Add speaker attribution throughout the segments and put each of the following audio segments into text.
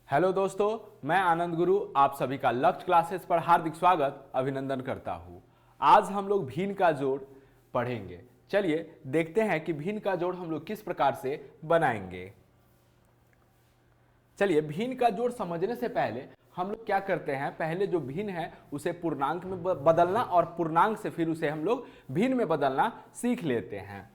Speaker 1: Hello दोस्तों, मैं आनंद गुरु आप सभी का लक्ष्य क्लासेस पर हार्दिक स्वागत अभिनंदन करता हूं। आज हम लोग भिन्न का जोड़ पढ़ेंगे। चलिए देखते हैं कि भिन्न का जोड़ हम लोग किस प्रकार से बनाएंगे। चलिए भिन्न का जोड़ समझने से पहले हम लोग क्या करते हैं, पहले जो भिन्न है उसे पूर्णांक में बदलना और पूर्णांक से फिर उसे हम लोग भिन्न में बदलना सीख लेते हैं।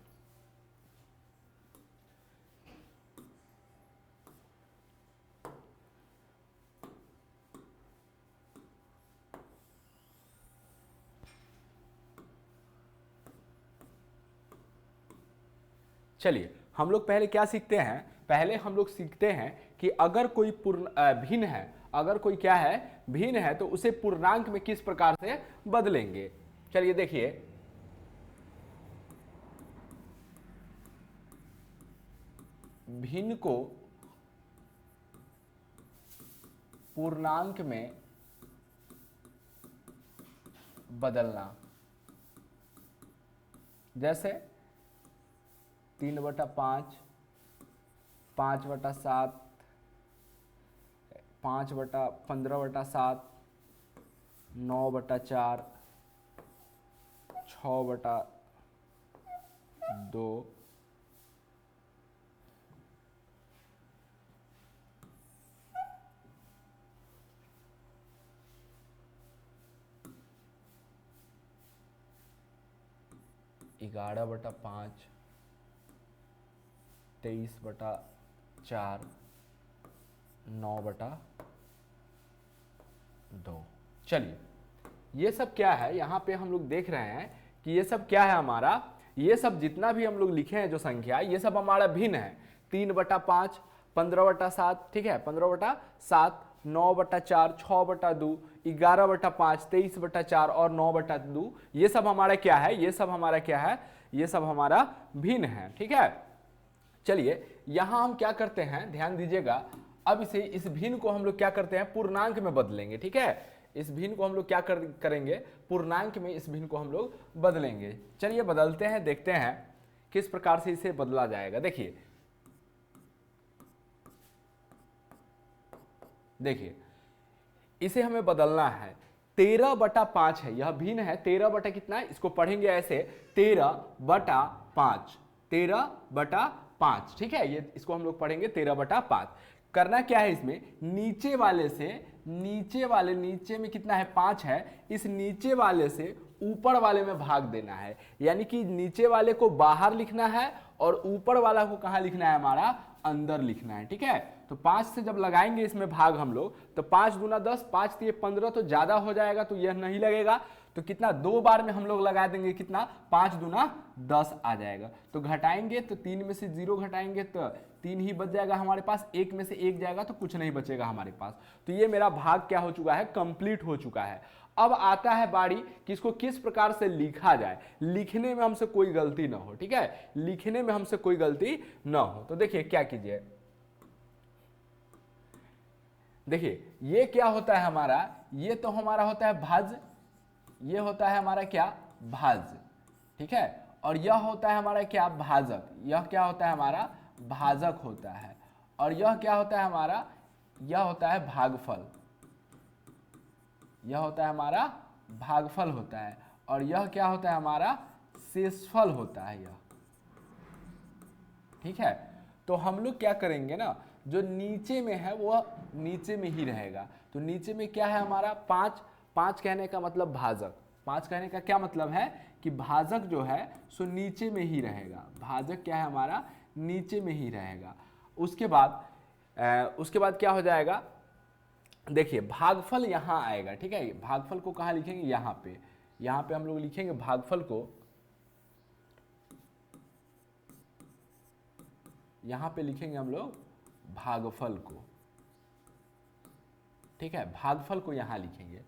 Speaker 1: चलिए हम लोग पहले क्या सीखते हैं, पहले हम लोग सीखते हैं कि अगर कोई भिन्न है, अगर कोई क्या है भिन्न है तो उसे पूर्णांक में किस प्रकार से बदलेंगे। चलिए देखिए, भिन्न को पूर्णांक में बदलना, जैसे 3/5, 5/7, 5/15/7, 9/4, 6/2, 11/5, 23/4, 9/2। चलिए ये सब क्या है, यहाँ पे हम लोग देख रहे हैं कि ये सब क्या है हमारा, ये सब जितना भी हम लोग लिखे हैं जो संख्या, ये सब हमारा भिन्न है। 3/5, 15/7, ठीक है, 15/7, 9/4, 6/2, 11/5, 23/4 और 9/2, ये सब हमारा क्या है, ये सब हमारा क्या है, ये सब हमारा भिन्न है। ठीक है, चलिए यहां हम क्या करते हैं, ध्यान दीजिएगा। अब इस भिन्न को हम लोग क्या करते हैं, पूर्णांक में बदलेंगे। ठीक है, इस भिन्न को हम लोग क्या करेंगे, पूर्णांक में इस भिन्न को हम लोग बदलेंगे। चलिए बदलते हैं, देखते हैं किस प्रकार से इसे बदला जाएगा। देखिए देखिए इसे हमें बदलना है। 13/5 है, यह भिन्न है। 13 बटा कितना है, इसको पढ़ेंगे ऐसे 13/5, 13/5। ठीक है, ये इसको हम लोग पढ़ेंगे 13/5। करना क्या है, इसमें नीचे वाले से, नीचे में कितना है 5 है, इस नीचे वाले से ऊपर वाले में भाग देना है। यानी कि नीचे वाले को बाहर लिखना है और ऊपर वाला को कहां लिखना है, हमारा अंदर लिखना है। ठीक है, तो 5 से जब लगाएंगे इसमें भाग हम लोग, तो 5 दूना 10, 5 दिए 15, तो ज्यादा हो जाएगा तो यह नहीं लगेगा। तो कितना, 2 बार में हम लोग लगा देंगे, कितना, 5 दूना 10 आ जाएगा। तो घटाएंगे तो 3 में से 0 घटाएंगे तो 3 ही बच जाएगा हमारे पास, 1 में से 1 जाएगा तो कुछ नहीं बचेगा हमारे पास। तो ये मेरा भाग क्या हो चुका है, कंप्लीट हो चुका है। अब आता है बारी कि इसको किस प्रकार से लिखा जाए, लिखने में हमसे कोई गलती ना हो। ठीक है, लिखने में हमसे कोई गलती ना हो। तो देखिए क्या कीजिए, देखिए ये क्या होता है हमारा, ये तो हमारा होता है भाज्य, ये होता है हमारा क्या, भाज्य। ठीक है, और यह होता है हमारा क्या, भाजक। यह क्या होता है हमारा, भाजक होता है। और यह क्या होता है हमारा, यह होता है भागफल। यह होता है हमारा भागफल होता है। और यह क्या होता है हमारा, शेषफल होता है यह। ठीक है, तो हम लोग क्या करेंगे ना, जो नीचे में है वह नीचे में ही रहेगा। तो नीचे में क्या है हमारा, 5। 5 कहने का मतलब भाजक, 5 कहने का क्या मतलब है कि भाजक जो है सो नीचे में ही रहेगा। भाजक क्या है हमारा, नीचे में ही रहेगा। उसके बाद क्या हो जाएगा, देखिए भागफल यहां आएगा। ठीक है, भागफल को कहां लिखेंगे, यहां पे, यहां पे हम लोग लिखेंगे भागफल को, यहां पे लिखेंगे हम लोग भागफल को। ठीक है, भागफल को यहां लिखेंगे।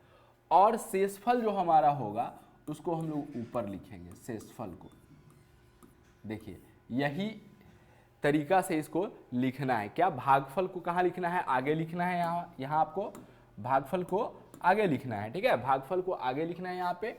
Speaker 1: और शेषफल जो हमारा होगा उसको हम लोग ऊपर लिखेंगे, शेषफल को। देखिए यही तरीका से इसको लिखना है। क्या, भागफल को कहां लिखना है, आगे लिखना है, यहां आपको भागफल को आगे लिखना है। ठीक है, भागफल को आगे लिखना है यहां पे।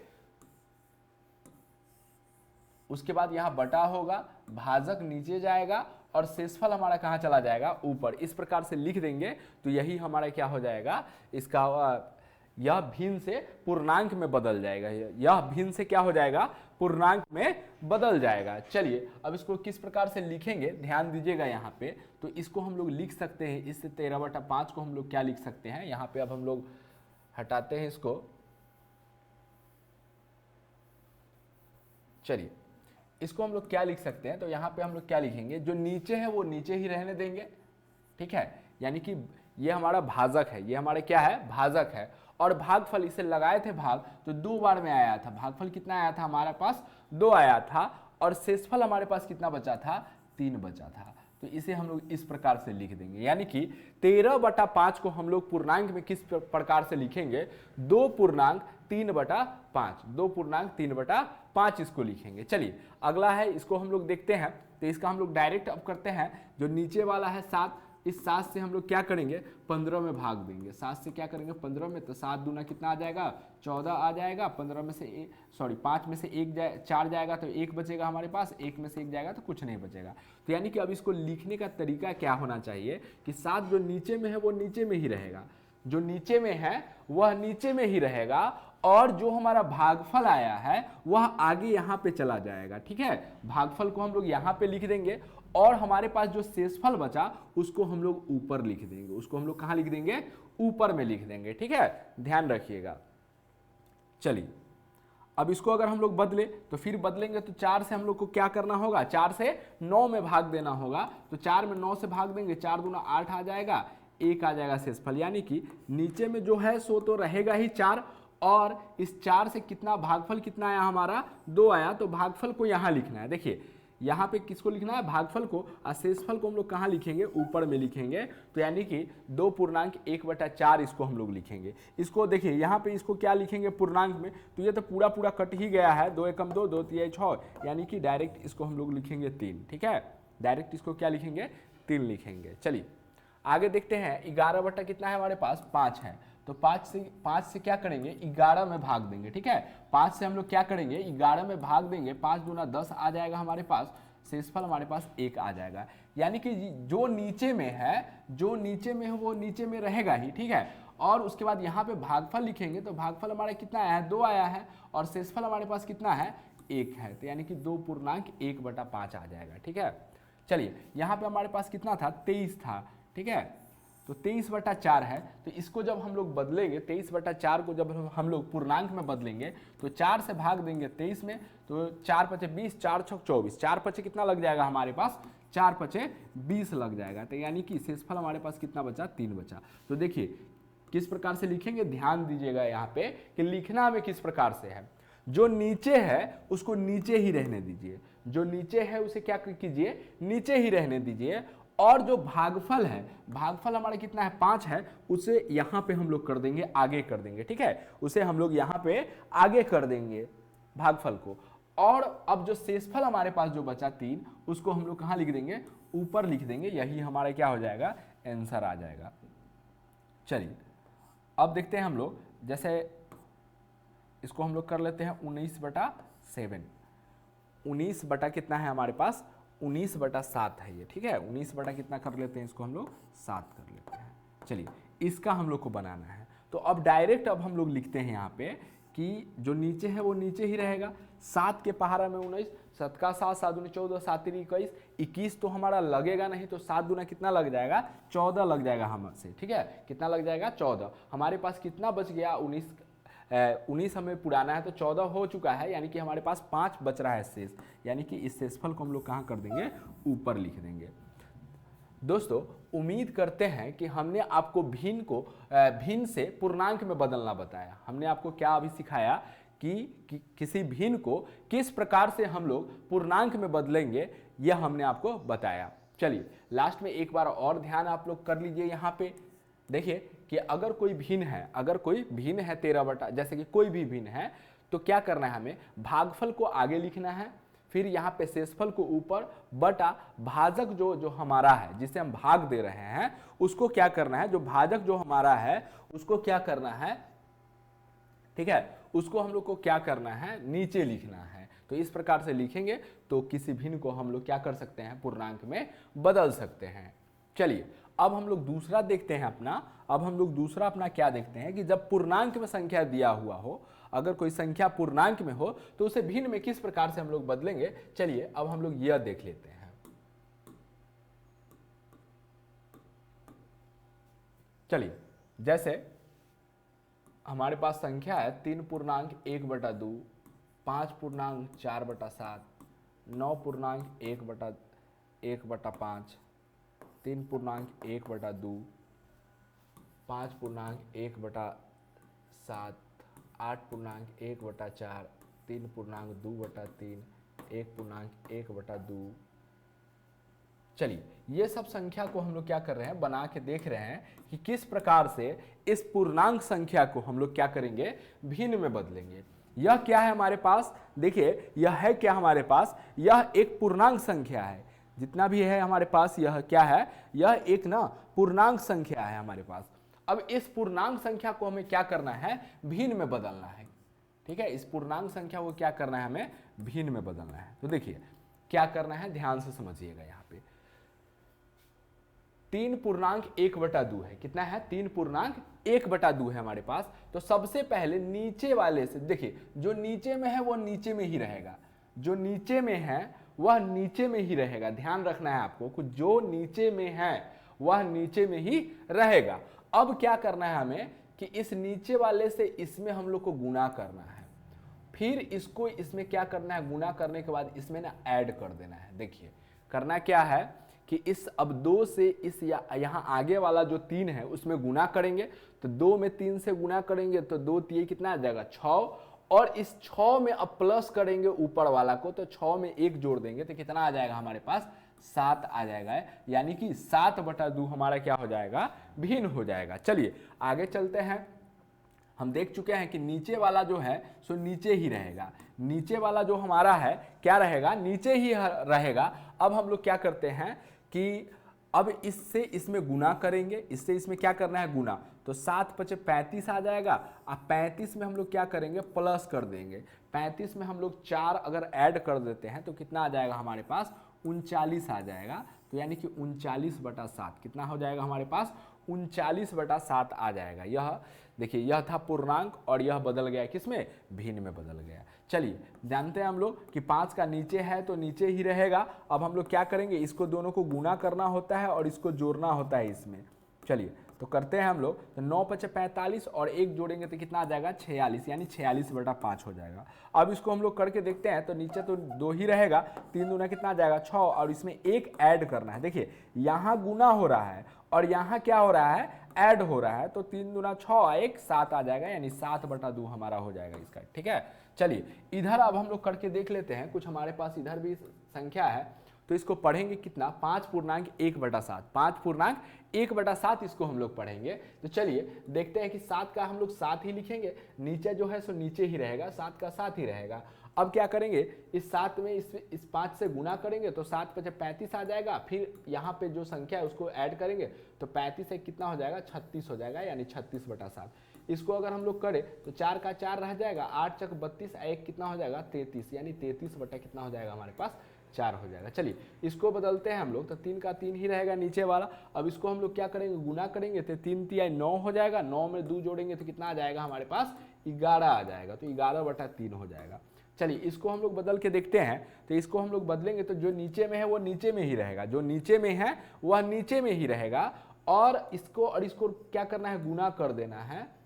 Speaker 1: उसके बाद यहां बटा होगा, भाजक नीचे जाएगा और शेषफल हमारा कहाँ चला जाएगा, ऊपर। इस प्रकार से लिख देंगे तो यही हमारा क्या हो जाएगा, इसका यह भिन्न से पूर्णांक में बदल जाएगा। यह भिन्न से क्या हो जाएगा, पूर्णांक में बदल जाएगा। चलिए अब इसको किस प्रकार से लिखेंगे ध्यान दीजिएगा यहाँ पे। तो इसको हम लोग लिख सकते हैं, इससे 13/5 को हम लोग क्या लिख सकते हैं, यहाँ पे अब हम लोग हटाते हैं इसको। चलिए इसको हम लोग क्या लिख सकते हैं, तो यहाँ पे हम लोग क्या लिखेंगे, जो नीचे है वो नीचे ही रहने देंगे, ठीक है। यानी कि ये हमारा भाजक है, ये हमारे क्या है, भाजक है। और भागफल, इसे लगाए थे भाग तो 2 बार में आया था। भागफल कितना आया था हमारे पास, 2 आया था। और शेषफल हमारे पास कितना बचा था, 3 बचा था। तो इसे हम लोग इस प्रकार से लिख देंगे। यानी कि 13/5 को हम लोग पूर्णांक में किस प्रकार से लिखेंगे, 2.3/5, 2.3/5 इसको लिखेंगे। चलिए अगला है, इसको हम लोग देखते हैं। तो इसका हम लोग डायरेक्ट अब करते हैं। जो नीचे वाला है 7, इस 7 से हम लोग क्या करेंगे, 15 में भाग देंगे। 7 से क्या करेंगे, 15 में, तो 7 दूना कितना आ जाएगा, 14 आ जाएगा। 15 में से 5 में से 4 जाएगा तो 1 बचेगा हमारे पास, 1 में से 1 जाएगा तो कुछ नहीं बचेगा। तो यानी कि अब इसको लिखने का तरीका क्या होना चाहिए कि 7 जो नीचे में है वो नीचे में ही रहेगा, जो नीचे में है वह नीचे में ही रहेगा, और जो हमारा भागफल आया है वह आगे यहाँ पे चला जाएगा, ठीक है। भागफल को हम लोग यहाँ पे लिख देंगे, और हमारे पास जो शेषफल बचा उसको हम लोग ऊपर लिख देंगे। उसको हम लोग कहाँ लिख देंगे, ऊपर में लिख देंगे, ठीक है, ध्यान रखिएगा। चलिए अब इसको अगर हम लोग बदले तो फिर बदलेंगे तो 4 से हम लोग को क्या करना होगा, 4 से 9 में भाग देना होगा। तो 4 में 9 से भाग देंगे, 4 दूना 8 आ जाएगा, 1 आ जाएगा शेषफल। यानी कि नीचे में जो है सो तो रहेगा ही 4, और इस 4 से कितना भागफल कितना आया हमारा, 2 आया। तो भागफल को यहाँ लिखना है। देखिए यहाँ पे किसको लिखना है, भागफल को, और शेषफल को हम लोग कहाँ लिखेंगे, ऊपर में लिखेंगे। तो यानी कि 2.1/4 इसको हम लोग लिखेंगे। इसको देखिए यहाँ पे इसको क्या लिखेंगे पूर्णांक में, तो ये तो पूरा पूरा कट ही गया है, 2 एकम 2, 2 तिहाई 6, यानी कि डायरेक्ट इसको हम लोग लिखेंगे 3, ठीक है। डायरेक्ट इसको क्या लिखेंगे, 3 लिखेंगे। चलिए आगे देखते हैं। 11 कितना है हमारे पास, 5 है। तो 5 से क्या करेंगे, 11 में भाग देंगे, ठीक है। 5 से हम लोग क्या करेंगे, 11 में भाग देंगे। 5 दूना 10 आ जाएगा हमारे पास, शेषफल हमारे पास 1 आ जाएगा। यानी कि जो नीचे में है, जो नीचे में है वो नीचे में रहेगा ही, ठीक है। और उसके बाद यहाँ पे भागफल लिखेंगे तो भागफल हमारा कितना आया है, 2 आया है, और शेषफल हमारे पास कितना है, 1 है। तो यानी कि 2.1/5 आ जाएगा, ठीक है। चलिए यहाँ पे हमारे पास कितना था, 23 था, ठीक है। तो 23/4 है। तो इसको जब हम लोग बदलेंगे, 23/4 को जब हम लोग पूर्णांक में बदलेंगे तो 4 से भाग देंगे 23 में, तो 4 × 5 = 20, 4 × 6 = 24, 4 × 5 कितना लग जाएगा हमारे पास, 4 × 5 = 20 लग जाएगा। तो यानी कि शेषफल हमारे पास कितना बचा, 3 बचा। तो देखिए किस प्रकार से लिखेंगे, ध्यान दीजिएगा यहाँ पे कि लिखना हमें किस प्रकार से है। जो नीचे है उसको नीचे ही रहने दीजिए, जो नीचे है उसे क्या कीजिए, नीचे ही रहने दीजिए। और जो भागफल है, भागफल हमारा कितना है, 5 है, उसे यहाँ पे हम लोग कर देंगे, आगे कर देंगे, ठीक है। उसे हम लोग यहाँ पे आगे कर देंगे भागफल को। और अब जो शेषफल हमारे पास जो बचा 3, उसको हम लोग कहाँ लिख देंगे, ऊपर लिख देंगे। यही हमारा क्या हो जाएगा, आंसर आ जाएगा। चलिए अब देखते हैं हम लोग, जैसे इसको हम लोग कर लेते हैं 19/7। 19 बटा कितना है हमारे पास, 19/7 है ये, ठीक है। 19 बटा कितना कर लेते हैं, इसको हम लोग 7 कर लेते हैं। चलिए इसका हम लोग को बनाना है। तो अब डायरेक्ट अब हम लोग लिखते हैं यहाँ पे कि जो नीचे है वो नीचे ही रहेगा। 7 के पहाड़ा में 19, 7 का 7, 7 दूनी 14, 7 तिरी 21, 21 तो हमारा लगेगा नहीं, तो 7 दूना कितना लग जाएगा, 14 लग जाएगा हमसे, ठीक है। कितना लग जाएगा, 14। हमारे पास कितना बच गया, 19 हमें पुराना है तो 14 हो चुका है, यानी कि हमारे पास 5 बच रहा है शेष। यानी कि इस शेषफल को हम लोग कहाँ कर देंगे, ऊपर लिख देंगे। दोस्तों उम्मीद करते हैं कि हमने आपको भिन्न से पूर्णांक में बदलना बताया। हमने आपको क्या अभी सिखाया कि किसी भिन्न को किस प्रकार से हम लोग पूर्णांक में बदलेंगे, यह हमने आपको बताया। चलिए लास्ट में एक बार और ध्यान आप लोग कर लीजिए। यहाँ पे देखिए कि अगर कोई भिन्न है 13 जैसे कि कोई भी भिन्न है, तो क्या करना है, हमें भागफल को आगे लिखना है, फिर यहाँ पे शेषफल को ऊपर, बटा भाजक जो हमारा है, जिसे हम भाग दे रहे हैं, उसको क्या करना है, जो भाजक जो हमारा है उसको क्या करना है, ठीक है, उसको हम लोग को क्या करना है, नीचे लिखना है। तो इस प्रकार से लिखेंगे तो किसी भिन्न को हम लोग क्या कर सकते हैं, पूर्णांक में बदल सकते हैं। चलिए अब हम लोग दूसरा देखते हैं अपना। अब हम लोग दूसरा अपना क्या देखते हैं कि जब पूर्णांक में संख्या दिया हुआ हो, अगर कोई संख्या पूर्णांक में हो तो उसे भिन्न में किस प्रकार से हम लोग बदलेंगे। चलिए अब हम लोग यह देख लेते हैं। चलिए जैसे हमारे पास संख्या है 3.1/2, 5.4/7, 9.1/1/5, 3.1/2, 5.1/7, 8.1/4, 3.2/3, 1.1/2। चलिए ये सब संख्या को हम लोग क्या कर रहे हैं, बना के देख रहे हैं कि किस प्रकार से इस पूर्णांक संख्या को हम लोग क्या करेंगे, भिन्न में बदलेंगे। यह क्या है हमारे पास, देखिए यह है क्या हमारे पास, यह एक पूर्णांक संख्या है। जितना भी है हमारे पास यह क्या है, यह एक ना पूर्णांक संख्या है हमारे पास। अब इस पूर्णांक संख्या को हमें क्या करना है, भिन्न में बदलना है। ठीक है, इस पूर्णांक संख्या को क्या करना है, हमें भिन्न में बदलना है। तो देखिए क्या करना है, ध्यान से समझिएगा। यहाँ पे 3.1/2 है, कितना है, 3.1/2 है हमारे पास। तो सबसे पहले नीचे वाले से देखिए, जो नीचे में है वो नीचे में ही रहेगा, जो नीचे में है वह नीचे में ही रहेगा। ध्यान रखना है आपको कि जो नीचे में है वह नीचे में ही रहेगा। अब क्या करना है हमें कि इस नीचे वाले से इसमें हम लोग को गुणा करना है, फिर इसको इसमें क्या करना है, गुणा करने के बाद इसमें ना ऐड कर देना है। देखिए करना क्या है कि इस अब 2 से इस यहाँ आगे वाला जो 3 है उसमें गुणा करेंगे। तो 2 में 3 से गुणा करेंगे तो 2 3 कितना आ जाएगा, 6। और इस 6 में अब प्लस करेंगे ऊपर वाला को, तो 6 में 1 जोड़ देंगे तो कितना आ जाएगा हमारे पास, 7 आ जाएगा। यानी कि 7/2 हमारा क्या हो जाएगा, भिन्न हो जाएगा। चलिए आगे चलते हैं। हम देख चुके हैं कि नीचे वाला जो है सो नीचे ही रहेगा, नीचे वाला जो हमारा है क्या रहेगा, नीचे ही रहेगा। अब हम लोग क्या करते हैं कि अब इससे इसमें गुना करेंगे, इससे इसमें क्या करना है, गुना। तो 7×5 35 आ जाएगा। अब 35 में हम लोग क्या करेंगे, प्लस कर देंगे। 35 में हम लोग 4 अगर ऐड कर देते हैं तो कितना आ जाएगा हमारे पास, 39 आ जाएगा। तो यानी कि 39/7 कितना हो जाएगा हमारे पास, 39/7 आ जाएगा। यह देखिए यह था पूर्णांक और यह बदल गया किसमें, भिन्न में बदल गया। चलिए जानते हैं हम लोग कि 5 का नीचे है तो नीचे ही रहेगा। अब हम लोग क्या करेंगे, इसको दोनों को गुना करना होता है और इसको जोड़ना होता है इसमें। चलिए तो करते हैं हम लोग। तो 9×5 45 और 1 जोड़ेंगे तो कितना आ जाएगा, 46, यानी 46/5 हो जाएगा। अब इसको हम लोग करके देखते हैं। तो नीचे तो 2 ही रहेगा, 3 दूना कितना आ जाएगा, 6, और इसमें 1 ऐड करना है। देखिए यहाँ गुना हो रहा है और यहाँ क्या हो रहा है, ऐड हो रहा है। तो 3 दूना 6, 1 7 आ जाएगा, यानी 7/2 हमारा हो जाएगा इसका। ठीक है, चलिए इधर अब हम लोग करके देख लेते हैं। कुछ हमारे पास इधर भी संख्या है तो इसको पढ़ेंगे कितना, 5.1/7, 5.1/7 इसको हम लोग पढ़ेंगे। तो चलिए देखते हैं कि 7 का हम लोग 7 ही लिखेंगे, नीचे जो है सो नीचे ही रहेगा, 7 का 7 ही रहेगा। अब क्या करेंगे, इस 7 में इस 5 से गुना करेंगे तो 7×5 35 आ जाएगा। फिर यहाँ पे जो संख्या है उसको ऐड करेंगे तो 35 से कितना हो जाएगा, 36 हो जाएगा, यानी 36/7। इसको अगर हम लोग करें तो 4 का 4 रह जाएगा, 8 × 32, 1 कितना हो जाएगा, 33, यानी 33 बटा कितना हो जाएगा हमारे पास, 4 हो जाएगा। चलिए इसको बदलते हैं हम लोग। तो 3 का 3 ही रहेगा नीचे वाला। अब इसको हम लोग क्या करेंगे, गुना करेंगे तो 3 3 9 हो जाएगा। 9 में 2 जोड़ेंगे तो कितना आ जाएगा हमारे पास, 11 आ जाएगा। तो 11/3 हो जाएगा। चलिए इसको हम लोग बदल के देखते हैं। तो इसको हम लोग बदलेंगे तो जो नीचे में है वो नीचे में ही रहेगा, जो नीचे में है वह नीचे में ही रहेगा। और इसको क्या करना है, गुना कर देना है।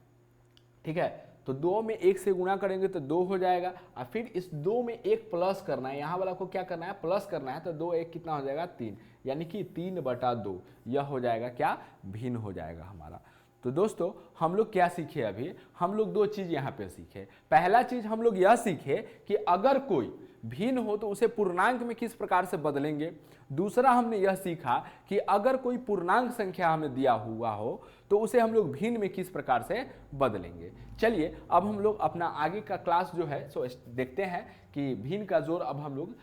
Speaker 1: ठीक है, तो 2 में 1 से गुणा करेंगे तो 2 हो जाएगा। और फिर इस 2 में 1 प्लस करना है, यहाँ वाला को क्या करना है, प्लस करना है। तो 2 1 कितना हो जाएगा, 3, यानी कि 3/2 यह हो जाएगा क्या, भिन्न हो जाएगा हमारा। तो दोस्तों हम लोग क्या सीखे, अभी हम लोग 2 चीज़ यहाँ पे सीखे। पहला चीज़ हम लोग यह सीखे कि अगर कोई भिन्न हो तो उसे पूर्णांक में किस प्रकार से बदलेंगे। दूसरा हमने यह सीखा कि अगर कोई पूर्णांक संख्या हमें दिया हुआ हो तो उसे हम लोग भिन्न में किस प्रकार से बदलेंगे। चलिए अब हम लोग अपना आगे का क्लास जो है सो देखते हैं कि भिन्न का जोड़ अब हम लोग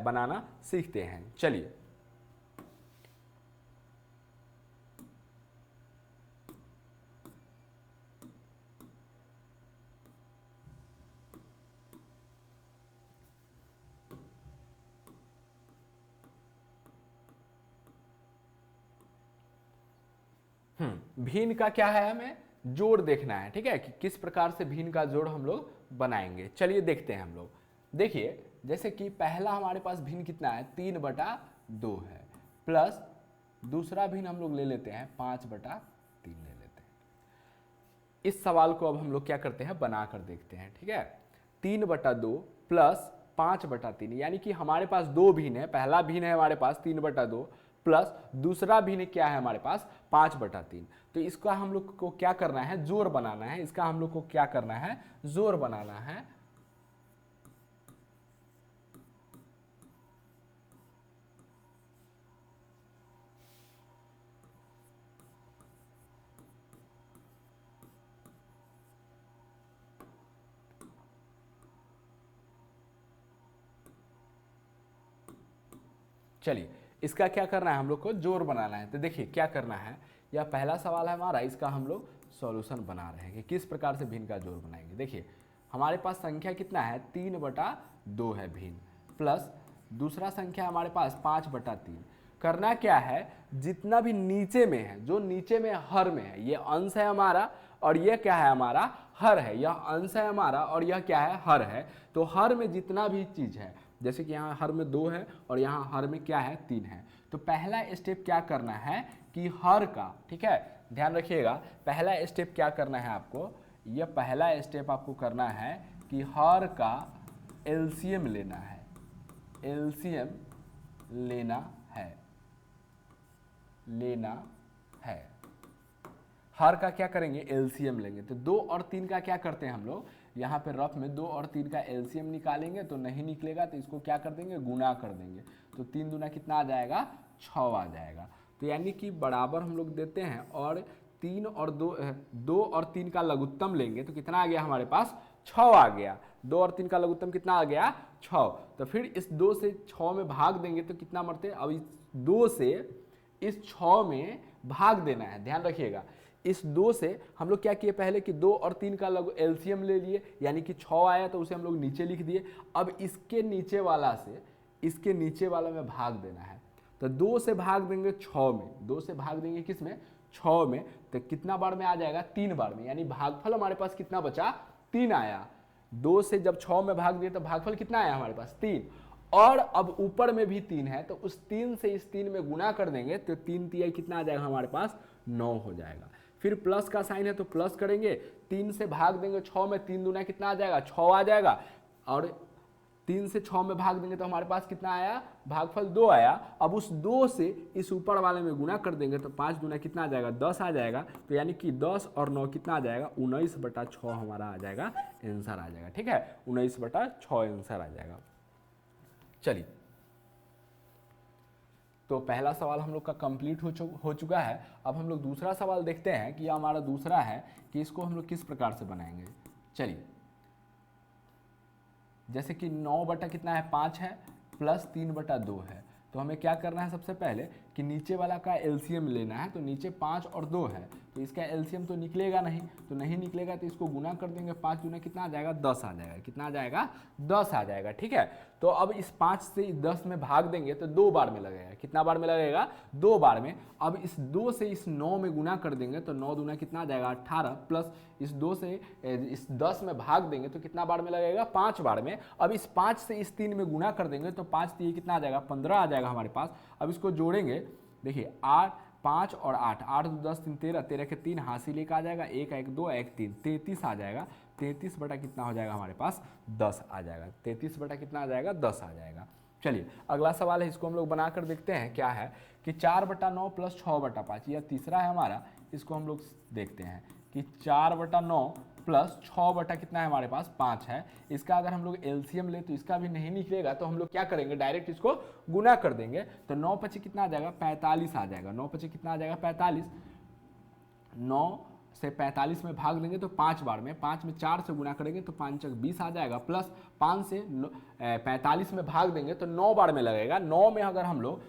Speaker 1: बनाना सीखते हैं। चलिए भिन्न का क्या है, हमें जोड़ देखना है, ठीक है, कि किस प्रकार से भिन्न का जोड़ हम लोग बनाएंगे। चलिए देखते हैं हम लोग। देखिए जैसे कि पहला हमारे पास भिन्न कितना है, 3/2 है, प्लस दूसरा भिन्न हम लोग ले लेते हैं 5/3 ले लेते हैं। इस सवाल को अब हम लोग क्या करते हैं, बना कर देखते हैं, ठीक है। 3/2 प्लस 5/3, यानी कि हमारे पास दो भिन्न है। पहला भिन्न है हमारे पास 3/2 प्लस दूसरा भिन्न क्या है हमारे पास 5/3। तो इसका हम लोग को क्या करना है, जोड़ बनाना है। इसका हम लोग को क्या करना है, जोड़ बनाना है। चलिए इसका क्या करना है, हम लोग को जोड़ बनाना है। तो देखिए क्या करना है, यह पहला सवाल है हमारा, इसका हम लोग सॉल्यूशन बना रहे हैं कि किस प्रकार से भिन्न का जोड़ बनाएंगे। देखिए हमारे पास संख्या कितना है, 3/2 है भिन्न, प्लस दूसरा संख्या हमारे पास 5/3। करना क्या है, जितना भी नीचे में है, जो नीचे में हर में है, ये अंश है हमारा और यह क्या है हमारा हर है। यह अंश है हमारा और यह क्या है, हर है। तो हर में जितना भी चीज़ है, जैसे कि यहाँ हर में 2 है और यहाँ हर में क्या है, 3 है। तो पहला स्टेप क्या करना है कि हर का, ठीक है, ध्यान रखिएगा, पहला स्टेप क्या करना है आपको, यह पहला स्टेप आपको करना है कि हर का एलसीएम लेना है। एलसीएम लेना है। हर का क्या करेंगे, एलसीएम लेंगे। तो 2 और 3 का क्या करते हैं हम लोग, यहाँ पे रफ में 2 और 3 का एलसीएम निकालेंगे। तो नहीं निकलेगा तो इसको क्या कर देंगे, गुना कर देंगे। तो 3 दूना कितना आ जाएगा, 6 आ जाएगा। तो यानी कि बराबर हम लोग देते हैं और 3 और 2 और 3 का लघुत्तम लेंगे तो कितना आ गया हमारे पास, 6 आ गया। 2 और 3 का लघुत्तम कितना आ गया, 6। तो फिर इस 2 से 6 में भाग देंगे तो कितना मरते, अब इस 2 से इस 6 में भाग देना है। ध्यान रखिएगा, इस 2 से हम लोग क्या किए पहले कि 2 और 3 का एलसीएम ले लिए, यानी कि 6 आया तो उसे हम लोग नीचे लिख दिए। अब इसके नीचे वाला से इसके नीचे वाला में भाग देना है। तो 2 से भाग देंगे 6 में, 2 से भाग देंगे किस में, 6 में। तो कितना बार में आ जाएगा, 3 बार में, यानी भागफल हमारे पास कितना बचा, 3 आया। 2 से जब 6 में भाग दिए तो भागफल कितना आया हमारे पास, 3। और अब ऊपर में भी 3 है तो उस 3 से इस 3 में गुना कर देंगे तो 3 तिहाई कितना आ जाएगा हमारे पास, 9 हो जाएगा। फिर प्लस का साइन है तो प्लस करेंगे, 3 से भाग देंगे 6 में, 3 दूना कितना आ जाएगा, 6 आ जाएगा। और 3 से 6 में भाग देंगे तो हमारे पास कितना आया, भागफल 2 आया। अब उस 2 से इस ऊपर वाले में गुना कर देंगे तो 5 दूना कितना आ जाएगा, 10 आ जाएगा। तो यानी कि 10 और 9 कितना आ जाएगा, 19/6 हमारा आ जाएगा, आंसर आ जाएगा। ठीक है, 19/6 आंसर आ जाएगा। चलिए, तो पहला सवाल हम लोग का कंप्लीट हो चुका है। अब हम लोग दूसरा सवाल देखते हैं कि हमारा दूसरा है कि इसको हम लोग किस प्रकार से बनाएंगे। चलिए, जैसे कि 9 बटा कितना है, 5 है, प्लस 3/2 है। तो हमें क्या करना है, सबसे पहले कि नीचे वाला का एलसीएम लेना है। तो नीचे 5 और 2 है तो इसका एलसीएम तो निकलेगा नहीं, तो नहीं निकलेगा तो इसको गुना कर देंगे। 5 दूना कितना आ जाएगा, 10 आ जाएगा। कितना आ जाएगा, 10 आ जाएगा। ठीक है, तो अब इस 5 से 10 में भाग देंगे तो 2 बार में लगेगा। कितना बार में लगेगा, 2 बार में। अब इस 2 से इस 9 में गुना कर देंगे तो 9 दूना कितना आ जाएगा, 18, प्लस इस 2 से इस 10 में भाग देंगे तो कितना बार में लगेगा, 5 बार में। अब इस 5 से इस 3 में गुना कर देंगे तो 5 3 कितना आ जाएगा, 15 आ जाएगा हमारे पास। अब इसको जोड़ेंगे, देखिए 8 5 और 8, 8 2 10 3 13, 13 के 3 हासिल एक आ जाएगा, 1 1 2 1 3, 33 आ जाएगा। 33 बटा कितना हो जाएगा हमारे पास, 10 आ जाएगा। 33 बटा कितना आ जाएगा, 10 आ जाएगा। चलिए अगला सवाल है, इसको हम लोग बनाकर देखते हैं। क्या है कि 4/9 प्लस 6/5, यह तीसरा है हमारा। इसको हम लोग देखते हैं कि 4/9 प्लस 6 बटा कितना है हमारे पास, 5 है। इसका अगर हम लोग एलसीएम ले तो इसका भी नहीं निकलेगा, तो हम लोग क्या करेंगे, डायरेक्ट इसको गुना कर देंगे। तो 9 5 कितना आ जाएगा, 45 आ जाएगा। 9 5 कितना आ जाएगा, 45। 9 से 45 में भाग देंगे तो 5 बार में, 5 में 4 से गुना करेंगे तो 5 × 20 आ जाएगा। प्लस 5 से 45 में भाग देंगे तो 9 बार में लगेगा। 9 में अगर हम लोग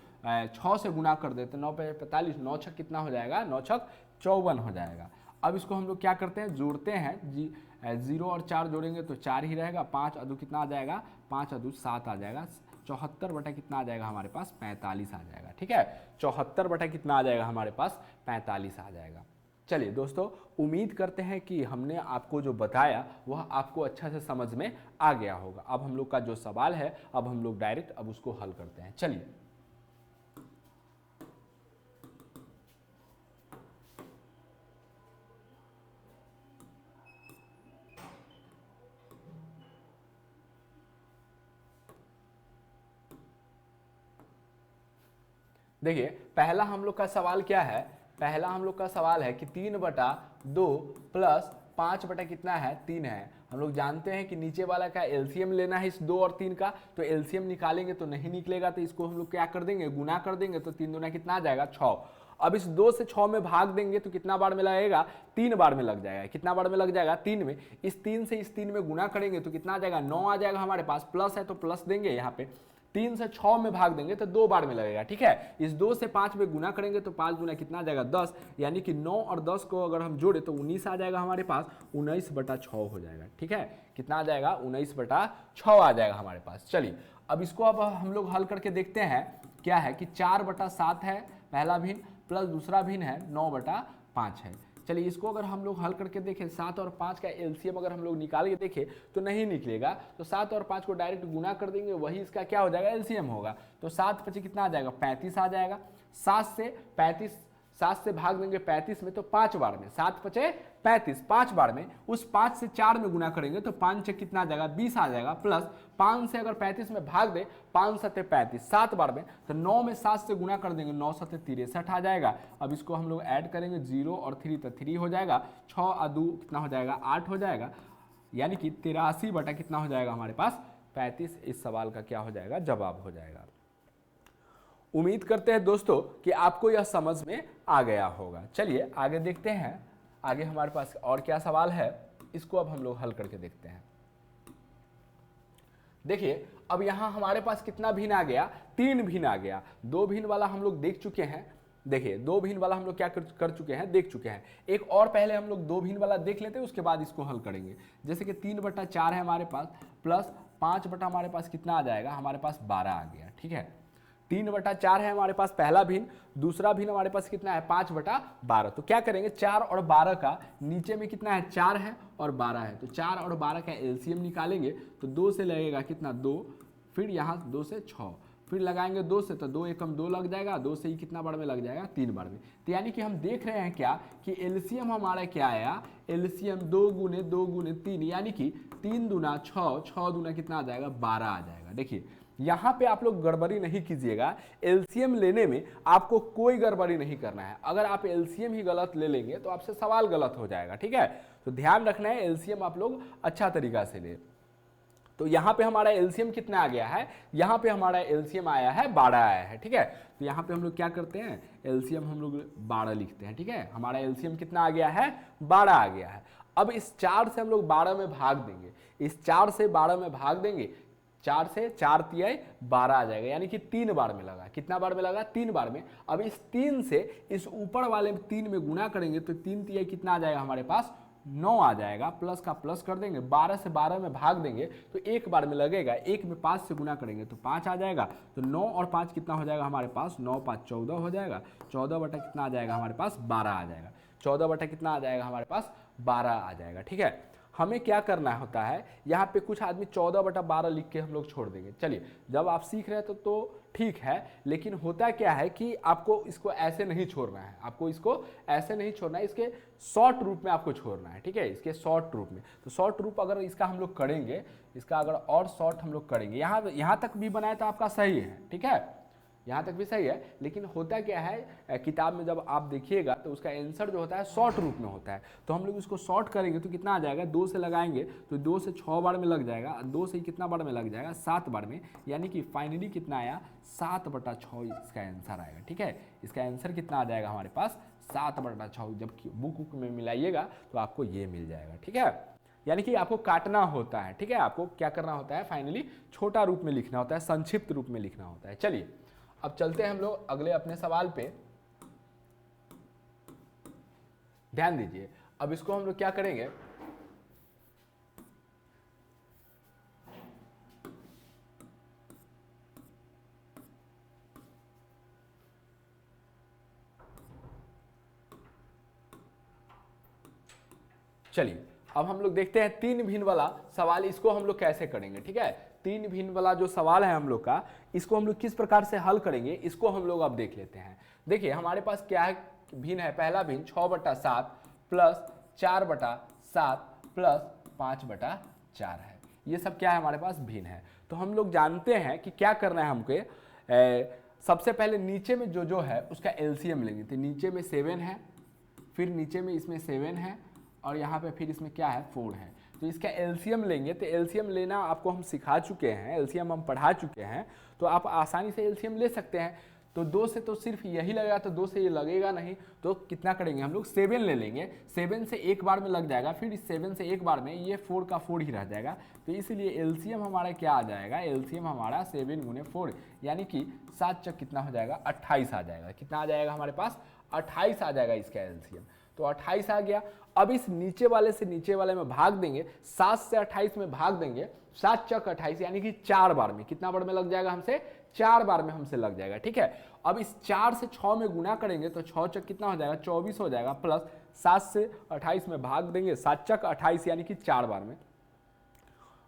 Speaker 1: 6 से गुना कर देते, 9 पे 45, 9 6 कितना हो जाएगा, 9 6 54 हो जाएगा। अब इसको हम लोग क्या करते हैं, जोड़ते हैं। 0 और 4 जोड़ेंगे तो 4 ही रहेगा। 5 अदू कितना आ जाएगा, 5 अदू 7 आ जाएगा। 74 बटा कितना आ जाएगा हमारे पास 45 आ जाएगा। ठीक है, 74 बटा कितना आ जाएगा हमारे पास 45 आ जाएगा। चलिए दोस्तों, उम्मीद करते हैं कि हमने आपको जो बताया वह आपको अच्छा से समझ में आ गया होगा। अब हम लोग का जो सवाल है, अब हम लोग डायरेक्ट अब उसको हल करते हैं। चलिए, देखिए पहला हम लोग का सवाल क्या है, पहला हम लोग का सवाल है कि 3/2 प्लस 5 कितना है 3 है। हम लोग जानते हैं कि नीचे वाला का एलसीएम लेना है इस 2 और 3 का, तो एलसीएम निकालेंगे तो नहीं निकलेगा, तो इसको हम लोग क्या कर देंगे, गुना कर देंगे, तो 3 दूना कितना आ जाएगा 6। अब इस 2 से 6 में भाग देंगे तो कितना बार में लगेगा, 3 बार में लग जाएगा। कितना बार में लग जाएगा, 3 में। इस 3 से इस 3 में गुना करेंगे तो कितना आ जाएगा, 9 आ जाएगा हमारे पास। प्लस है तो प्लस देंगे, यहाँ पे 3 से 6 में भाग देंगे तो 2 बार में लगेगा। ठीक है, इस 2 से 5 में गुना करेंगे तो 5 गुना कितना आ जाएगा 10, यानी कि 9 और 10 को अगर हम जोड़े तो 19 आ जाएगा हमारे पास, 19/6 हो जाएगा। ठीक है, कितना आ जाएगा 19/6 आ जाएगा हमारे पास। चलिए अब इसको अब हम लोग हल करके देखते हैं। क्या है कि 4/7 है पहला भिन्न, प्लस दूसरा भिन्न है 9/5 है। चलिए इसको अगर हम लोग हल करके देखें, 7 और 5 का एलसीएम अगर हम लोग निकाल के देखें तो नहीं निकलेगा, तो 7 और 5 को डायरेक्ट गुना कर देंगे, वही इसका क्या हो जाएगा, एलसीएम होगा। तो 7 5 कितना आ जाएगा 35 आ जाएगा। 7 से भाग देंगे 35 में तो 5 बार में, 7 5 35, 5 बार में। उस 5 से 4 में गुना करेंगे तो 5 से कितना आ जाएगा 20 आ जाएगा। प्लस 5 से अगर 35 में भाग दे, 5 7 35, 7 बार में, तो 9 में 7 से गुना कर देंगे, 9 7 63 आ जाएगा। अब इसको हम लोग ऐड करेंगे, 0 और 3 तो 3 हो जाएगा, 6 और 2 कितना हो जाएगा 8 हो जाएगा, यानी कि 83 बटा कितना हो जाएगा हमारे पास 35। इस सवाल का क्या हो जाएगा, जवाब हो जाएगा। उम्मीद करते हैं दोस्तों कि आपको यह समझ में आ गया होगा। चलिए आगे देखते हैं, आगे हमारे पास और क्या सवाल है, इसको अब हम लोग हल करके देखते हैं। देखिए अब यहां हमारे पास कितना भिन्न आ गया, 3 भिन्न आ गया। 2 भिन्न वाला हम लोग देख चुके हैं। देखिए 2 भिन्न वाला हम लोग क्या कर चुके हैं, देख चुके हैं। एक और पहले हम लोग 2 भिन्न वाला देख लेते हैं, उसके बाद इसको हल करेंगे। जैसे कि 3/4 है हमारे पास, प्लस 5 बटा हमारे पास कितना आ जाएगा, हमारे पास 12 आ गया। ठीक है, 3/4 है हमारे पास पहला भिन्न, दूसरा भिन्न हमारे पास कितना है 5/12। तो क्या करेंगे, 4 और 12 का नीचे में कितना है 4 है और 12 है, तो 4 और 12 का एलसीएम निकालेंगे तो 2 से लगेगा कितना 2, फिर यहाँ 2 से 6, फिर लगाएंगे 2 से, तो 2 एकम 2 लग जाएगा, 2 से ही कितना बार में लग जाएगा 3 बार में। तो यानी कि हम देख रहे हैं क्या कि एलसीएम हमारा क्या आया, एलसीएम 2 गुने 2 गुने 3, यानी कि 3 दूना 6, 6 दूना कितना आ जाएगा 12 आ जाएगा। देखिए यहाँ पे आप लोग गड़बड़ी नहीं कीजिएगा, एलसीएम लेने में आपको कोई गड़बड़ी नहीं करना है। अगर आप एलसीएम ही गलत ले लेंगे तो आपसे सवाल गलत हो जाएगा। ठीक है, तो ध्यान रखना है, एलसीएम आप लोग अच्छा तरीका से ले। तो यहाँ पे हमारा एलसीएम कितना आ गया है, यहाँ पे हमारा एलसीएम आया है 12 आया है। ठीक है, तो यहाँ पे हम लोग क्या करते हैं, एलसीएम हम लोग 12 लिखते हैं। ठीक है, हमारा एलसीएम कितना आ गया है 12 आ गया है। अब इस 4 से हम लोग 12 में भाग देंगे, इस 4 से 12 में भाग देंगे, 4 से 4 तिहाई 12 आ जाएगा, यानी कि 3 बार में लगा। कितना बार में लगा, 3 बार में। अब इस 3 से इस ऊपर वाले 3 में गुना करेंगे तो 3 तिहाई कितना आ जाएगा हमारे पास 9 आ जाएगा। प्लस का प्लस कर देंगे, 12 से 12 में भाग देंगे तो 1 बार में लगेगा, 1 में 5 से गुना करेंगे तो 5 आ जाएगा। तो 9 और 5 कितना हो जाएगा हमारे पास, 9 5 14 हो जाएगा। 14 बटा कितना आ जाएगा हमारे पास 12 आ जाएगा। 14 बटा कितना आ जाएगा हमारे पास 12 आ जाएगा। ठीक है, हमें क्या करना होता है, यहाँ पे कुछ आदमी 14/12 लिख के हम लोग छोड़ देंगे। चलिए जब आप सीख रहे हैं तो ठीक है, लेकिन होता क्या है कि आपको इसको ऐसे नहीं छोड़ना है, आपको इसको ऐसे नहीं छोड़ना है, इसके शॉर्ट रूप में आपको छोड़ना है। ठीक है, इसके शॉर्ट रूप में। तो शॉर्ट रूप अगर इसका हम लोग करेंगे, इसका अगर और शॉर्ट हम लोग करेंगे, यहाँ तक भी बनाया तो आपका सही है। ठीक है, यहाँ तक भी सही है, लेकिन होता क्या है, किताब में जब आप देखिएगा तो उसका आंसर जो होता है शॉर्ट रूप में होता है। तो हम लोग इसको शॉर्ट करेंगे तो कितना आ जाएगा, 2 से लगाएंगे तो 2 से 6 बार में लग जाएगा, 2 से कितना बार में लग जाएगा 7 बार में, यानी कि फाइनली कितना आया 7/6 इसका आंसर आएगा। ठीक है, इसका आंसर कितना आ जाएगा हमारे पास 7/6। जब बुक में मिलाइएगा तो आपको ये मिल जाएगा। ठीक है, यानी कि आपको काटना होता है। ठीक है, आपको क्या करना होता है, फाइनली छोटा रूप में लिखना होता है, संक्षिप्त रूप में लिखना होता है। चलिए अब चलते हैं हम लोग अगले अपने सवाल पे, ध्यान दीजिए। अब इसको हम लोग क्या करेंगे, चलिए अब हम लोग देखते हैं तीन भिन्न वाला सवाल, इसको हम लोग कैसे करेंगे। ठीक है, तीन भिन्न वाला जो सवाल है हम लोग का, इसको हम लोग किस प्रकार से हल करेंगे, इसको हम लोग अब देख लेते हैं। देखिए हमारे पास क्या है, भिन्न है, पहला भिन्न 6/7 प्लस 4/7 प्लस 5/4 है। ये सब क्या है हमारे पास, भिन्न है। तो हम लोग जानते हैं कि क्या करना है हमको। सबसे पहले नीचे में जो है उसका एलसीएम लेंगे। तो नीचे में 7 है, फिर नीचे में इसमें 7 है, और यहाँ पे फिर इसमें क्या है, 4 है। तो इसका एलसीएम लेंगे। तो एलसीएम लेना आपको हम सिखा चुके हैं, एलसीएम हम पढ़ा चुके हैं, तो आप आसानी से एलसीएम ले सकते हैं। तो 2 से तो सिर्फ यही लगेगा, तो 2 से ये लगेगा नहीं, तो कितना करेंगे हम लोग, 7 ले लेंगे। 7 से एक बार में लग जाएगा, फिर इस 7 से एक बार में ये 4 का 4 ही रह जाएगा। तो इसलिए एलसीएम हमारा क्या आ जाएगा, एलसीएम हमारा 7 × 4 यानी कि 7 चक कितना हो जाएगा, 28 आ जाएगा। कितना आ जाएगा हमारे पास, 28 आ जाएगा इसका एलसीएम। तो 28 आ गया। अब इस नीचे वाले से नीचे वाले में भाग देंगे, 7 से 28 में भाग देंगे, 7 चक 28 यानी कि 4 बार में, कितना बार में लग जाएगा हमसे, 4 बार में हमसे लग जाएगा। ठीक है, अब इस 4 से 6 में गुना करेंगे तो 6 चक कितना हो जाएगा, 24 हो जाएगा, प्लस 7 से 28 में भाग देंगे, 7 चक 28 यानी कि 4 बार में।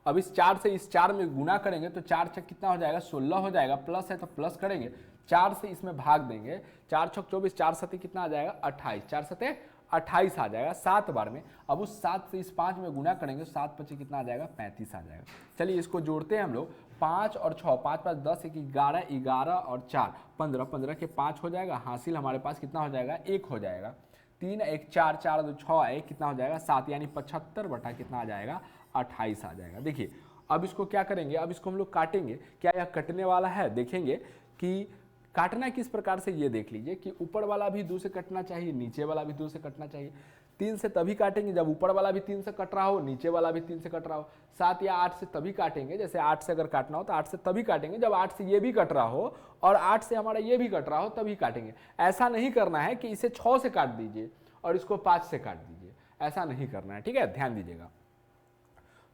Speaker 1: अब इस 4 से इस 4 में गुना करेंगे तो 4 छक कितना हो जाएगा, 16 हो जाएगा, प्लस है तो प्लस करेंगे, 4 से इसमें भाग देंगे, 4 छक 24, 4 सते कितना आ जाएगा, 28, 4 सते 28 आ जाएगा 7 बार में। अब उस 7 से इस 5 में गुना करेंगे, 7 पचे कितना आ जाएगा, 35 आ जाएगा। चलिए इसको जोड़ते हैं हम लोग, 5 और 6, 5 5 10 1 11, 11 और 4 15, 15 के 5 हो जाएगा, हासिल हमारे पास कितना हो जाएगा, 1 हो जाएगा। 3 1 4, 4 2 6 1 कितना हो जाएगा, 7 यानी 75 बटा कितना आ जाएगा, 28 आ जाएगा। देखिए अब इसको क्या करेंगे, अब इसको हम लोग काटेंगे। क्या यह कटने वाला है, देखेंगे कि काटना किस प्रकार से, ये देख लीजिए कि ऊपर वाला भी 2 से कटना चाहिए, नीचे वाला भी 2 से कटना चाहिए। 3 से तभी काटेंगे जब ऊपर वाला भी 3 से कट रहा हो, नीचे वाला भी 3 से कट रहा हो। 7 या 8 से तभी काटेंगे, जैसे 8 से अगर काटना हो तो 8 से तभी काटेंगे जब 8 से ये भी कट रहा हो और 8 से हमारा ये भी कट रहा हो, तभी काटेंगे। ऐसा नहीं करना है कि इसे 6 से काट दीजिए और इसको 5 से काट दीजिए, ऐसा नहीं करना है। ठीक है, ध्यान दीजिएगा।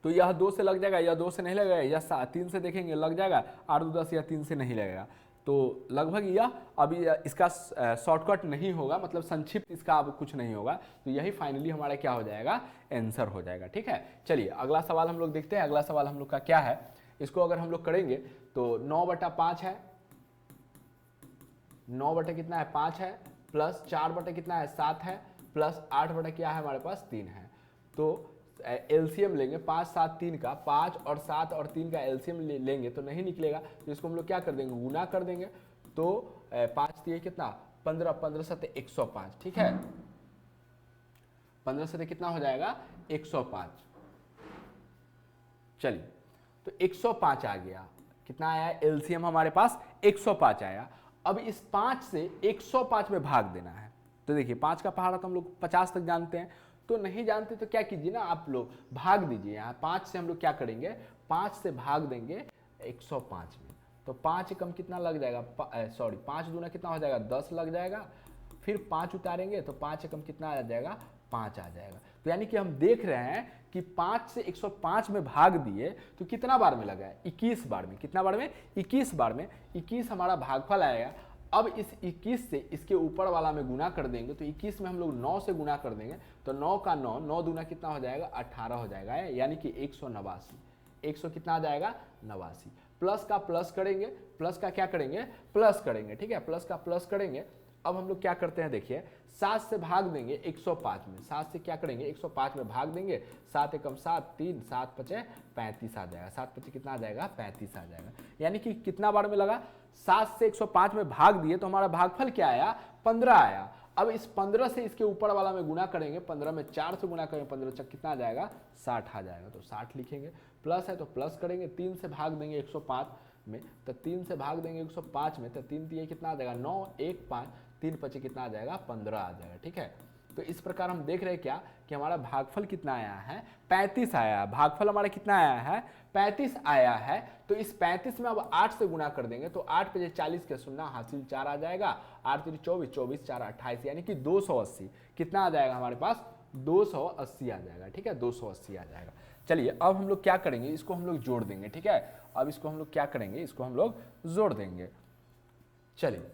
Speaker 1: तो यह 2 से लग जाएगा, यह 2 से नहीं लगेगा, यह 3 से देखेंगे लग जाएगा, 8 2 10, यह 3 से नहीं लगेगा। तो लगभग यह अभी इसका शॉर्टकट नहीं होगा, मतलब संक्षिप्त इसका अब कुछ नहीं होगा। तो यही फाइनली हमारा क्या हो जाएगा, आंसर हो जाएगा। ठीक है, चलिए अगला सवाल हम लोग देखते हैं। अगला सवाल हम लोग का क्या है, इसको अगर हम लोग करेंगे तो 9/5 है, 9 बटे कितना है, 5 है, प्लस 4 बटे कितना है, 7 है, प्लस 8 बटे क्या है हमारे पास, 3 है। तो एलसीएम लेंगे 5 7 3 का, 5 और 7 और 3 का एलसीएम लेंगे तो नहीं निकलेगा। तो इसको हम लोग क्या कर देंगे, गुना कर देंगे। तो 5 दिए कितना, 15, 15 सते 105। ठीक है, 15 सते कितना हो जाएगा, 105। चलिए तो 105 आ गया, कितना आया एलसीएम हमारे पास, 105 आया। अब इस 5 से 105 में भाग देना है। तो देखिए 5 का पहाड़ा तो हम लोग 50 तक जानते हैं, तो नहीं जानते तो क्या कीजिए ना, आप लोग भाग दीजिए। यहाँ 5 से हम लोग क्या करेंगे, 5 से भाग देंगे 105 में। तो 5 एकम कितना लग जाएगा, 5 दूना कितना हो जाएगा, 10 लग जाएगा। फिर 5 उतारेंगे तो 5 एकम कितना आ जाएगा, 5 आ जाएगा। तो यानी कि हम देख रहे हैं कि 5 से 105 में भाग दिए तो कितना बार में लगा है, 21 बार में। कितना बार में, 21 बार में। 21 हमारा भागफल आएगा। अब इस 21 से इसके ऊपर वाला में गुना कर देंगे, तो 21 में हम लोग 9 से गुना कर देंगे, तो 9 का 9, 9 दूना कितना हो जाएगा, 18 हो जाएगा, यानी कि 189। 100 कितना आ जाएगा, 89। प्लस का प्लस करेंगे, प्लस का क्या करेंगे, प्लस करेंगे। ठीक है, प्लस का प्लस करेंगे। अब हम लोग क्या करते हैं, देखिए 7 से भाग देंगे 105 में, 7 से क्या करेंगे, 105 में भाग देंगे, 7 एकम 7, 3, 7 पचे 35 आ जाएगा। 7 पचे कितना आ जाएगा, 35 आ जाएगा। यानी कि कितना बार में लगा, 7 से 105 में भाग दिए तो हमारा भागफल क्या आया, 15 आया। अब इस 15 से इसके ऊपर वाला में गुना करेंगे, 15 में 4 से गुना करेंगे, 15 चक कितना आ जाएगा, 60 आ जाएगा। तो 60 लिखेंगे। प्लस है तो प्लस करेंगे, 3 से भाग देंगे 105 में, तो 3 से भाग देंगे 105 में, तो 3 दिए कितना आ जाएगा, 9 1 5, 3 पचे कितना आ जाएगा, 15 आ जाएगा। ठीक है, तो इस प्रकार हम देख रहे हैं क्या कि हमारा भागफल कितना आया है, 35 आया। भागफल हमारा कितना आया है, 35 आया है। तो इस 35 में अब 8 से गुना कर देंगे, तो 8 पे 40 के शून्य हासिल 4 आ जाएगा, 8 3 24, 24 4 28, यानी कि 280 कितना आ जाएगा हमारे पास, 280 आ जाएगा। ठीक है, 280 आ जाएगा। चलिए अब हम लोग क्या करेंगे, इसको हम लोग जोड़ देंगे। ठीक है, अब इसको हम लोग क्या करेंगे, इसको हम लोग जोड़ देंगे। चलिए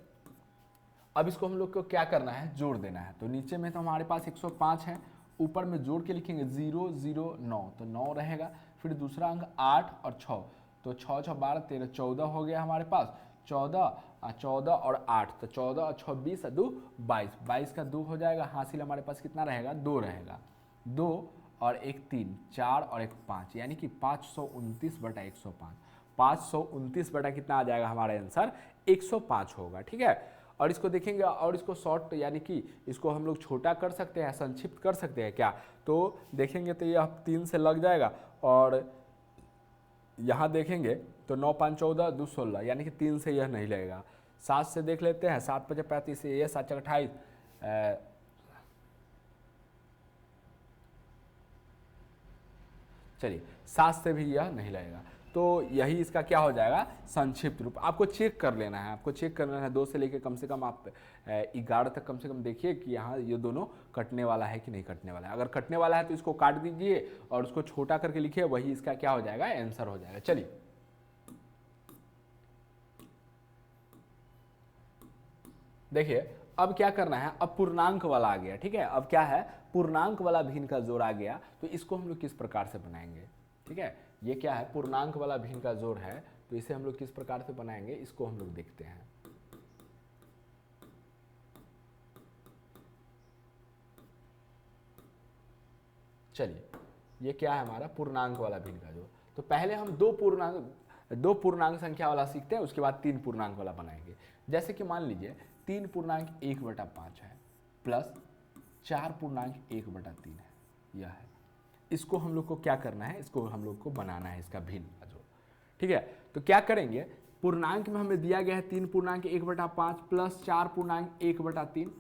Speaker 1: अब इसको हम लोग को क्या करना है, जोड़ देना है। तो नीचे में तो हमारे पास 105 है ऊपर में जोड़ के लिखेंगे 0 0 9, तो 9 रहेगा। फिर दूसरा अंक 8 और 6, तो 6 6 12 13 14 हो गया हमारे पास। 14 और 8, तो 14 और 6 20 और 2 22, 22 का 2 हो जाएगा। हासिल हमारे पास कितना रहेगा, 2 रहेगा। 2 और 1 3, 4 और 1 5, यानी कि 529 बटा 105। 529 बटा कितना आ जाएगा हमारा आंसर, 105 होगा। ठीक है, और इसको देखेंगे और इसको शॉर्ट यानी कि इसको हम लोग छोटा कर सकते हैं, संक्षिप्त कर सकते हैं क्या, तो देखेंगे तो यह 3 से लग जाएगा। और यहाँ देखेंगे तो 9 5 14 2 16, यानी कि 3 से यह नहीं लगेगा। 7 से देख लेते हैं, 7 5 35, ये 7 4 28, चलिए 7 से भी यह नहीं लगेगा। तो यही इसका क्या हो जाएगा, संक्षिप्त रूप। आपको चेक कर लेना है, आपको चेक करना है 2 से लेकर कम से कम आप 11 तक कम से कम देखिए कि यहाँ ये दोनों कटने वाला है कि नहीं कटने वाला है। अगर कटने वाला है तो इसको काट दीजिए और उसको छोटा करके लिखिए, वही इसका क्या हो जाएगा, आंसर हो जाएगा। चलिए देखिए अब क्या करना है, अब पूर्णांक वाला आ गया। ठीक है, अब क्या है, पूर्णांक वाला भिन्न का जोड़ आ गया, तो इसको हम लोग किस प्रकार से बनाएंगे। ठीक है, ये क्या है, पूर्णांक वाला भिन्न का जोड़ है, तो इसे हम लोग किस प्रकार से बनाएंगे, इसको हम लोग देखते हैं। चलिए ये क्या है हमारा, पूर्णांक वाला भिन्न का जोड़। तो पहले हम दो पूर्णांक संख्या वाला सीखते हैं, उसके बाद 3 पूर्णांक वाला बनाएंगे। जैसे कि मान लीजिए 3 पूर्णांक 1/5 है प्लस 4 पूर्णांक 1/3 है, यह है। इसको हम लोग को क्या करना है, इसको हम लोग को बनाना है, इसका भिन्न का जोड़। ठीक है, तो क्या करेंगे, पूर्णांक में हमें दिया गया है 3 पूर्णांक 1/5 प्लस 4 पूर्णांक 1/3,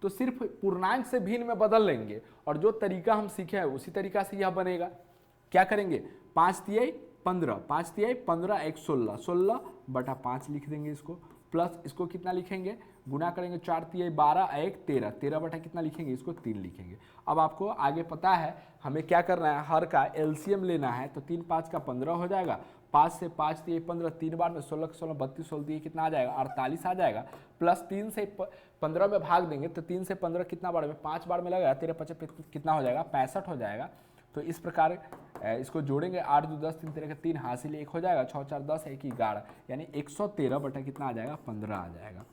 Speaker 1: तो सिर्फ पूर्णांक से भिन्न में बदल लेंगे और जो तरीका हम सीखे हैं उसी तरीका से यह बनेगा। क्या करेंगे, 5 तिहाई 15, 5 तिहाई 15 1 16, 16/5 लिख देंगे इसको, प्लस इसको कितना लिखेंगे, गुना करेंगे 4 तिहाई 12 1 13, 13 बटा कितना लिखेंगे, इसको 3 लिखेंगे। अब आपको आगे पता है हमें क्या करना है, हर का एलसीएम लेना है, तो 3 5 का 15 हो जाएगा, 5 से 5 तिहाई 15, 3 बार में 16 16 32 16 दिए कितना आ जाएगा, 48 आ जाएगा। प्लस 3 से 15 में भाग देंगे तो 3 से 15 कितना बार में, 5 बार में लगेगा, 13 5 कितना हो जाएगा, 65 हो जाएगा। तो इस प्रकार इसको जोड़ेंगे, 8 2 10 3 13 3, हासिल 1 हो जाएगा, 6 4 10 1 11, यानी 113 बटा कितना आ जाएगा, 15 आ जाएगा।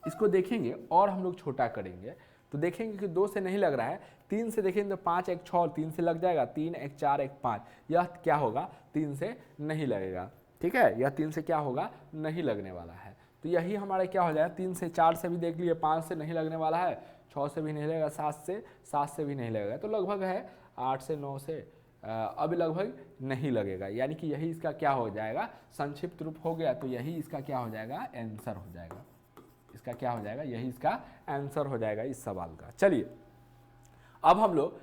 Speaker 1: इसको देखेंगे और हम लोग छोटा करेंगे तो देखेंगे कि 2 से नहीं लग रहा है, 3 से देखेंगे तो 5 1 6, 3 से लग जाएगा, 3 1 4 1 5, यह क्या होगा, 3 से नहीं लगेगा। ठीक है, यह 3 से क्या होगा, नहीं लगने वाला है। तो यही हमारा क्या हो जाएगा, 3 से 4 से भी देख लिए, 5 से नहीं लगने वाला है, 6 से भी नहीं लगेगा, 7 से भी नहीं लगेगा, तो लगभग है 8 से 9 से अब लगभग नहीं लगेगा, यानी कि यही इसका क्या हो जाएगा, संक्षिप्त रूप हो गया। तो यही इसका क्या हो जाएगा, आंसर हो जाएगा। इसका क्या हो जाएगा, यही इसका आंसर हो जाएगा इस सवाल का। चलिए अब हम लोग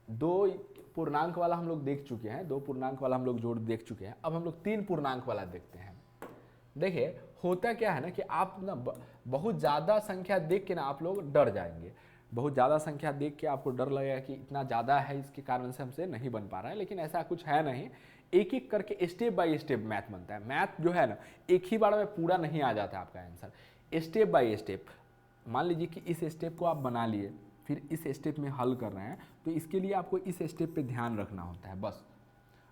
Speaker 1: दो पूर्णांक वाला हम लोग देख चुके हैं, 2 पूर्णांक वाला हम लोग जोड़ देख चुके हैं। अब हम लोग 3 पूर्णांक वाला देखते हैं। देखिए होता क्या है ना कि आप ना बहुत ज़्यादा संख्या देख के ना आप लोग डर जाएंगे, बहुत ज़्यादा संख्या देख के आपको डर लगेगा कि इतना ज़्यादा है, इसके कारण से हमसे नहीं बन पा रहा है, लेकिन ऐसा कुछ है नहीं। एक एक करके स्टेप बाय स्टेप मैथ बनता है। मैथ जो है ना एक ही बार में पूरा नहीं आ जाता आपका आंसर, स्टेप बाय स्टेप। मान लीजिए कि इस स्टेप को आप बना लिए, फिर इस स्टेप में हल कर रहे हैं, तो इसके लिए आपको इस स्टेप पे ध्यान रखना होता है। बस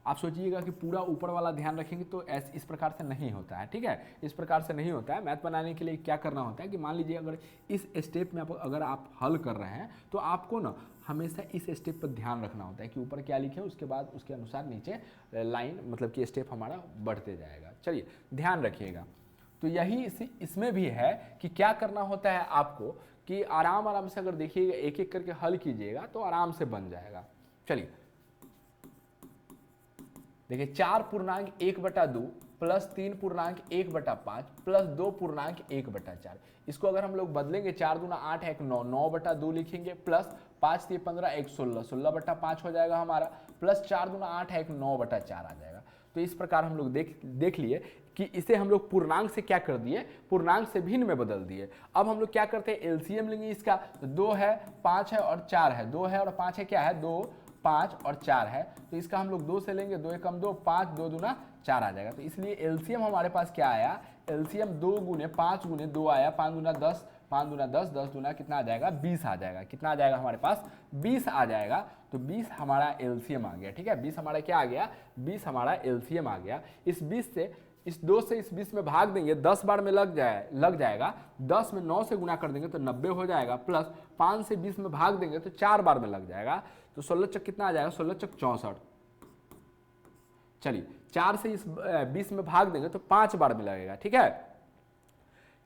Speaker 1: आप सोचिएगा कि पूरा ऊपर वाला ध्यान रखेंगे तो इस प्रकार से नहीं होता है। ठीक है, इस प्रकार से नहीं होता है। मैथ बनाने के लिए क्या करना होता है कि मान लीजिए अगर इस स्टेप में अगर आप हल कर रहे हैं तो आपको ना हमेशा इस स्टेप पर ध्यान रखना होता है कि ऊपर क्या लिखे, उसके बाद उसके अनुसार नीचे लाइन मतलब कि स्टेप हमारा बढ़ते जाएगा। चलिए ध्यान रखिएगा। तो यही इसमें भी है कि क्या करना होता है आपको कि आराम आराम से अगर देखिएगा, एक एक करके हल कीजिएगा तो आराम से बन जाएगा। चलिए देखिए 4 पूर्णांक 1/2 प्लस 3 पूर्णांक 1/5 प्लस 2 पूर्णांक 1/4, इसको अगर हम लोग बदलेंगे 4 दूना 8 1 9, 9/2 लिखेंगे, प्लस 5 3 15 1 16, 16/5 हो जाएगा हमारा, प्लस 4 दूना 8 1 9/4 आ जाएगा। तो इस प्रकार हम लोग देख लिए कि इसे हम लोग पूर्णांक से क्या कर दिए, पूर्णांक से भिन्न में बदल दिए। अब हम लोग क्या करते हैं, एलसीएम लेंगे इसका। 2 है 5 है और 4 है, 2 है और 5 है, क्या है 2 5 और 4 है, तो इसका हम लोग 2 से लेंगे, 2 एकम 2 5, 2 दूना 4 आ जाएगा। तो इसलिए एलसीएम हमारे पास क्या आया, एलसीएम 2 गुने 5 गुने 2 आया, 5 गुना 10 5 दूना 10, 10 दूना कितना आ जाएगा 20 आ जाएगा। कितना आ जाएगा हमारे पास 20 आ जाएगा। तो 20 हमारा एलसीएम आ गया। ठीक है, 20 हमारा क्या आ गया 20 हमारा एलसीएम आ गया। इस 20 से इस 2 से इस 20 में भाग देंगे 10 बार में लग जाएगा। 10 में 9 से गुना कर देंगे तो 90 हो जाएगा, प्लस 5 से 20 में भाग देंगे तो 4 बार में लग जाएगा। तो 16 चक कितना आ जाएगा 16 चक 64। चलिए 4 से इस 20 में भाग देंगे तो 5 बार में लगेगा। ठीक है,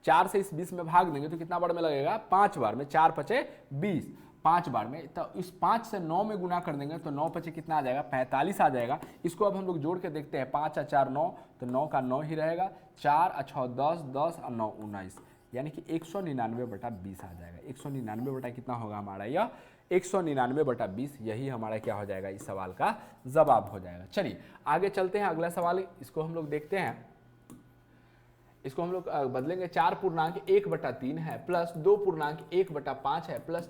Speaker 1: 4 से इस 20 में भाग देंगे तो कितना बार में लगेगा 5 बार में। 4 पचे 20, 5 बार में। तो इस 5 से 9 में गुना कर देंगे तो 9 पचे कितना आ जाएगा 45 आ जाएगा। इसको अब हम लोग जोड़ के देखते हैं, 5 और 4 9, तो 9 का 9 ही रहेगा। 4 और 6 10, 10 और 9 19, यानी कि 199/20 आ जाएगा। 199 कितना होगा हमारा यह 199/20। यही हमारा क्या हो जाएगा इस सवाल का जवाब हो जाएगा। चलिए आगे चलते हैं, अगला सवाल इसको हम लोग देखते हैं। इसको हम लोग बदलेंगे। 4 पूर्णांक 1/3 है, प्लस 2 पूर्णांक 1/5 है, प्लस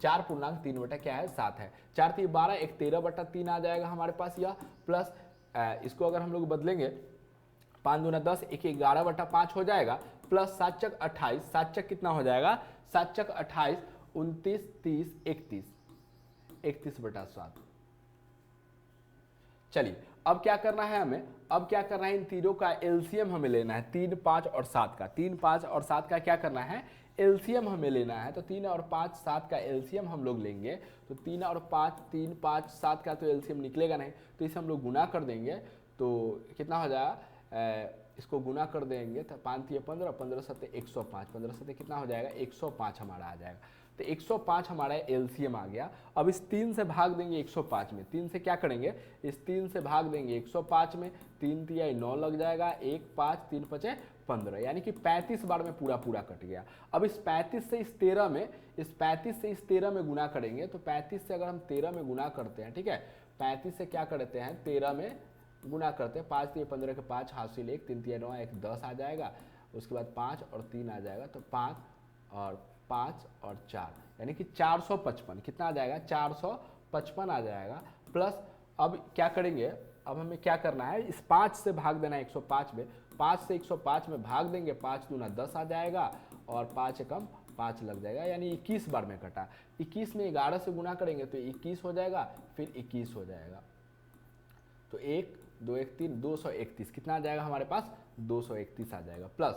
Speaker 1: 4 पूर्णांक 3 क्या है 7 है। 4 3 12, 1 13/3 आ जाएगा हमारे पास यह। प्लस इसको अगर हम लोग बदलेंगे 5 दूना 10, 1 11/5 हो जाएगा, प्लस 7 चक 28, 7 चक कितना हो जाएगा 7 चक 28, 29 30 31, 31/7। चलिए अब क्या करना है हमें, अब क्या करना है इन तीनों का एलसीएम हमें लेना है। 3 5 और 7 का, 3 5 और 7 का क्या करना है एलसीएम हमें लेना है। तो 3 और 5 7 का एलसीएम हम लोग लेंगे। तो 3 और 5 3 5 7 का तो एलसीएम निकलेगा नहीं, तो इसे हम लोग गुना कर देंगे। तो कितना हो जाएगा, इसको गुना कर देंगे तो 5 3 15, 15 7 105, 15 7 कितना हो जाएगा 105 हमारा आ जाएगा। तो 105 हमारा एलसीएम आ गया। अब इस 3 से भाग देंगे 105 में, 3 से क्या करेंगे इस 3 से भाग देंगे 105 में, 3 तिया 9 लग जाएगा, 1 5 3 5 15, यानी कि 35 बार में पूरा पूरा कट गया। अब इस 35 से इस 13 में, इस 35 से इस 13 में गुना करेंगे। तो 35 से अगर हम 13 में गुना करते हैं, ठीक है, 35 से क्या करते हैं 13 में गुना करते हैं, 5 3 15 के 5 हासिल 1, 3 3 9 1 10 आ जाएगा। उसके बाद 5 और 3 आ जाएगा, तो 5 और 4, यानी कि 455 कितना आ जाएगा 455 आ जाएगा। प्लस अब क्या करेंगे, अब हमें क्या करना है इस 5 से भाग देना है 105 में। 5 से 105 में भाग देंगे, 5 दूना 10 आ जाएगा, और 5 एकम 5 लग जाएगा, यानी 21 बार में कटा। 21 में 11 से गुना करेंगे तो 21 हो जाएगा, फिर 21 हो जाएगा। तो 1 2 1 3 231 कितना आ जाएगा हमारे पास 231 आ जाएगा। प्लस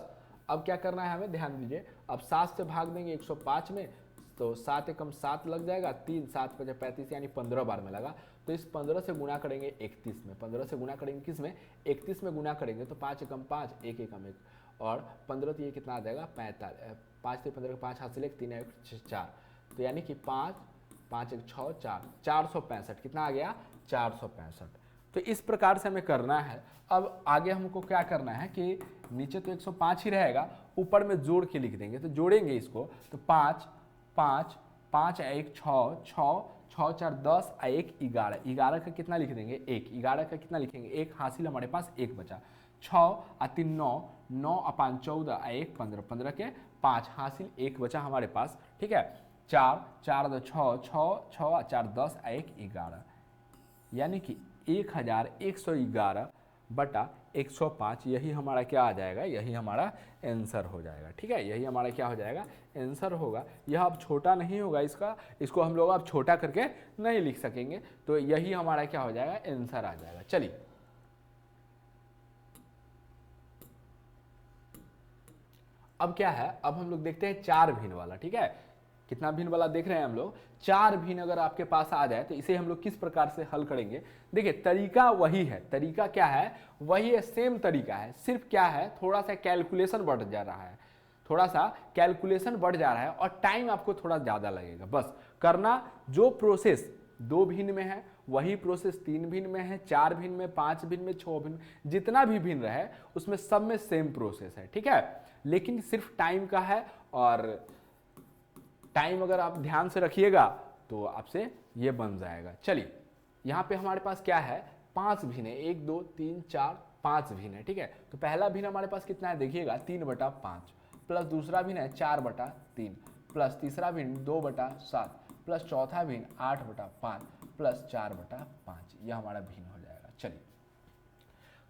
Speaker 1: अब क्या करना है हमें ध्यान दीजिए, अब 7 से भाग देंगे 105 में, तो 7 एकम 7 लग जाएगा, 3 7 5 35, यानी 15 बार में लगा। तो इस 15 से गुना करेंगे 31 में, 15 से गुना करेंगे किस में 31 में गुना करेंगे, तो 5 एकम 5 1 एकम 1, और 15 तो ये कितना आ जाएगा 45, 5 से 15 5 हासिल 1 3 1 4, तो यानी कि 5 5 1 6 4, 465 कितना आ गया 465। तो इस प्रकार से हमें करना है। अब आगे हमको क्या करना है कि नीचे तो 105 ही रहेगा, ऊपर में जोड़ के लिख देंगे। तो जोड़ेंगे इसको, तो 5 5 5 1 6 6 6 4 10 1 11, 11 का कितना लिख देंगे 1, 11 का कितना लिखेंगे 1 हासिल हमारे पास 1 बचा। 6 और 3 9, 9 और 5 14 1 15, 15 के 5 हासिल 1 बचा हमारे पास। ठीक है, 4 4 2 6 6 6 4 10 1 11, यानी कि 1111/105, यही हमारा क्या आ जाएगा, यही हमारा आंसर हो जाएगा। ठीक है, यही हमारा क्या हो जाएगा आंसर होगा। यह अब छोटा नहीं होगा इसको हम लोग अब छोटा करके नहीं लिख सकेंगे, तो यही हमारा क्या हो जाएगा आंसर आ जाएगा। चलिए अब क्या है, अब हम लोग देखते हैं 4 भिन्न वाला। ठीक है, कितना भिन्न वाला देख रहे हैं हम लोग, 4 भिन्न अगर आपके पास आ जाए तो इसे हम लोग किस प्रकार से हल करेंगे। देखिए तरीका वही है, तरीका क्या है वही है, सेम तरीका है, सिर्फ क्या है थोड़ा सा कैलकुलेशन बढ़ जा रहा है, थोड़ा सा कैलकुलेशन बढ़ जा रहा है, और टाइम आपको थोड़ा ज़्यादा लगेगा। बस करना, जो प्रोसेस 2 भिन्न में है वही प्रोसेस 3 भिन्न में है, 4 भिन्न में, 5 भिन्न में, 6 भिन्न, जितना भी भिन्न रहे उसमें सब में सेम प्रोसेस है। ठीक है, लेकिन सिर्फ टाइम का है, और टाइम अगर आप ध्यान से रखिएगा तो आपसे ये बन जाएगा। चलिए यहाँ पे हमारे पास क्या है 5 भिन्न है, 1 2 3 4 5 भिन्न है। ठीक है, तो पहला भिन्न हमारे पास कितना है देखिएगा 3/5, प्लस दूसरा भिन्न है 4/3, प्लस तीसरा भिन्न 2/7, प्लस चौथा भिन्न 8/5, प्लस 4/5, यह हमारा भिन्न हो जाएगा। चलिए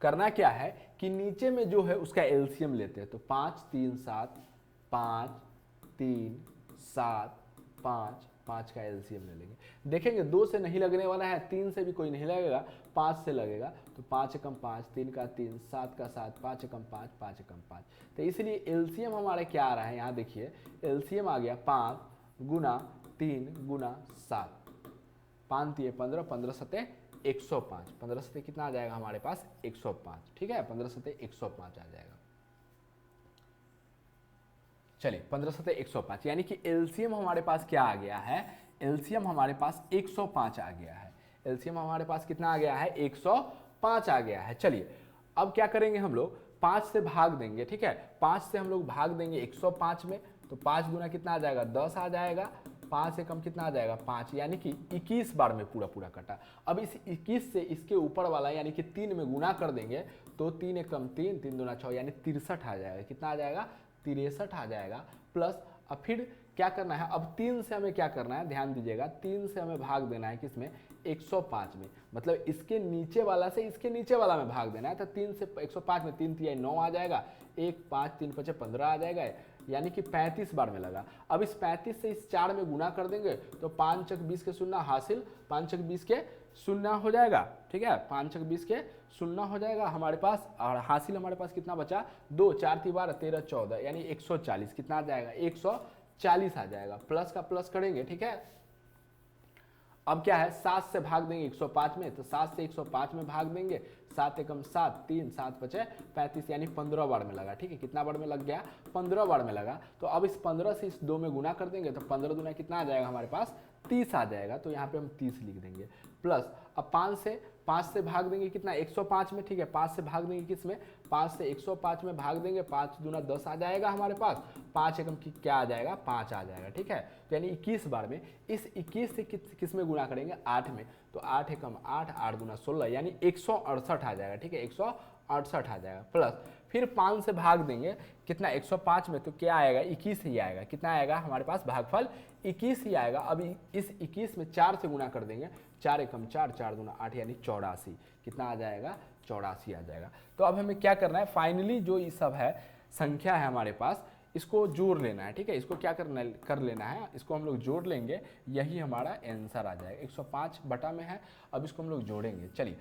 Speaker 1: करना क्या है कि नीचे में जो है उसका एलसीएम लेते हैं। तो 5 3 7 5 3, 7, 5, 5 का एलसीएम ले लेंगे। देखेंगे 2 से नहीं लगने वाला है, 3 से भी कोई नहीं लगेगा, 5 से लगेगा। तो 5 एकम 5, 3 का 3, 7 का 7, 5 एकम 5, 5 एकम 5। तो इसलिए एलसीएम हमारे क्या आ रहा है, यहाँ देखिए एलसीएम आ गया 5 गुना 3 गुना 7, 5 3 15, 15 सते 105, 15 सते कितना आ जाएगा हमारे पास 105, ठीक है, 15 सते 105 आ जाएगा। चलिए 15 सते 105, यानी कि एलसीएम हमारे पास क्या आ गया है, एलसीएम हमारे पास 105 आ गया है। एलसीएम हमारे पास कितना आ गया है, 105 आ गया है। चलिए अब क्या करेंगे हम लोग, 5 से भाग देंगे, ठीक है, 5 से हम लोग भाग देंगे 105 में, तो 5 गुना कितना आ जाएगा, 10 आ जाएगा, 5 से कम कितना आ जाएगा 5, यानी कि 21 बार में पूरा पूरा कटा। अब इस 21 से इसके ऊपर वाला यानी कि 3 में गुना कर देंगे, तो 3 एकम 3, 3 दूना 6, यानी 63 आ जाएगा। कितना आ जाएगा, 63 आ जाएगा। प्लस अब फिर क्या करना है, अब 3 से हमें क्या करना है, ध्यान दीजिएगा, 3 से हमें भाग देना है किसमें, 105 में, मतलब इसके नीचे वाला से इसके नीचे वाला में भाग देना है। तो 3 से 105 में 3 3 9 आ जाएगा, 1 5 3 5 15 आ जाएगा, यानी कि 35 बार में लगा। अब इस 35 से इस 4 में गुना कर देंगे, तो 5 चक 20 के शून्य हासिल, 5 चक 20 के शून्य हो जाएगा, ठीक है, 5 चक 20 के शून्य हो जाएगा हमारे पास, और हासिल हमारे पास कितना बचा, 2 4 3 12 13 14, यानी 140, कितना आ जाएगा 140 आ जाएगा। प्लस का प्लस करेंगे, ठीक है। अब क्या है, 7 से भाग देंगे 105 में, तो 7 से 105 में भाग देंगे, 7 एकम 7, 3 7 5 35, यानी 15 बार में लगा, ठीक है, कितना बार में लग गया, 15 बार में लगा। तो अब इस 15 से इस 2 में गुना कर देंगे, तो 15 दूना कितना आ जाएगा हमारे पास, 30 आ जाएगा। तो यहाँ पे हम 30 लिख देंगे। प्लस अब 5 से भाग देंगे कितना, 105 में, ठीक है, 5 से भाग देंगे किसमें, 5 से 105 में भाग देंगे, 5 दूना 10 आ जाएगा हमारे पास, 5 एकम की क्या आ जाएगा, 5 आ जाएगा, ठीक है। तो यानी 21 बार में, इस 21 से किस में गुना करेंगे, 8 में, तो 8 एकम 8, 8 दूना 16, यानी 168 आ जाएगा, ठीक है, 168 आ जाएगा। प्लस फिर 5 से भाग देंगे कितना, 105 में, तो क्या आएगा, 21 ही आएगा। कितना आएगा हमारे पास, भागफल 21 ही आएगा। अब इस 21 में 4 से गुना कर देंगे, 4 एकम 4, 4 दूना 8, यानी 84, कितना आ जाएगा, 84 आ जाएगा। तो अब हमें क्या करना है, फाइनली जो ये सब है संख्या है हमारे पास, इसको जोड़ लेना है, ठीक है, इसको क्या कर लेना है, इसको हम लोग जोड़ लेंगे, यही हमारा आंसर आ जाएगा। 105 बटा में है, अब इसको हम लोग जोड़ेंगे। चलिए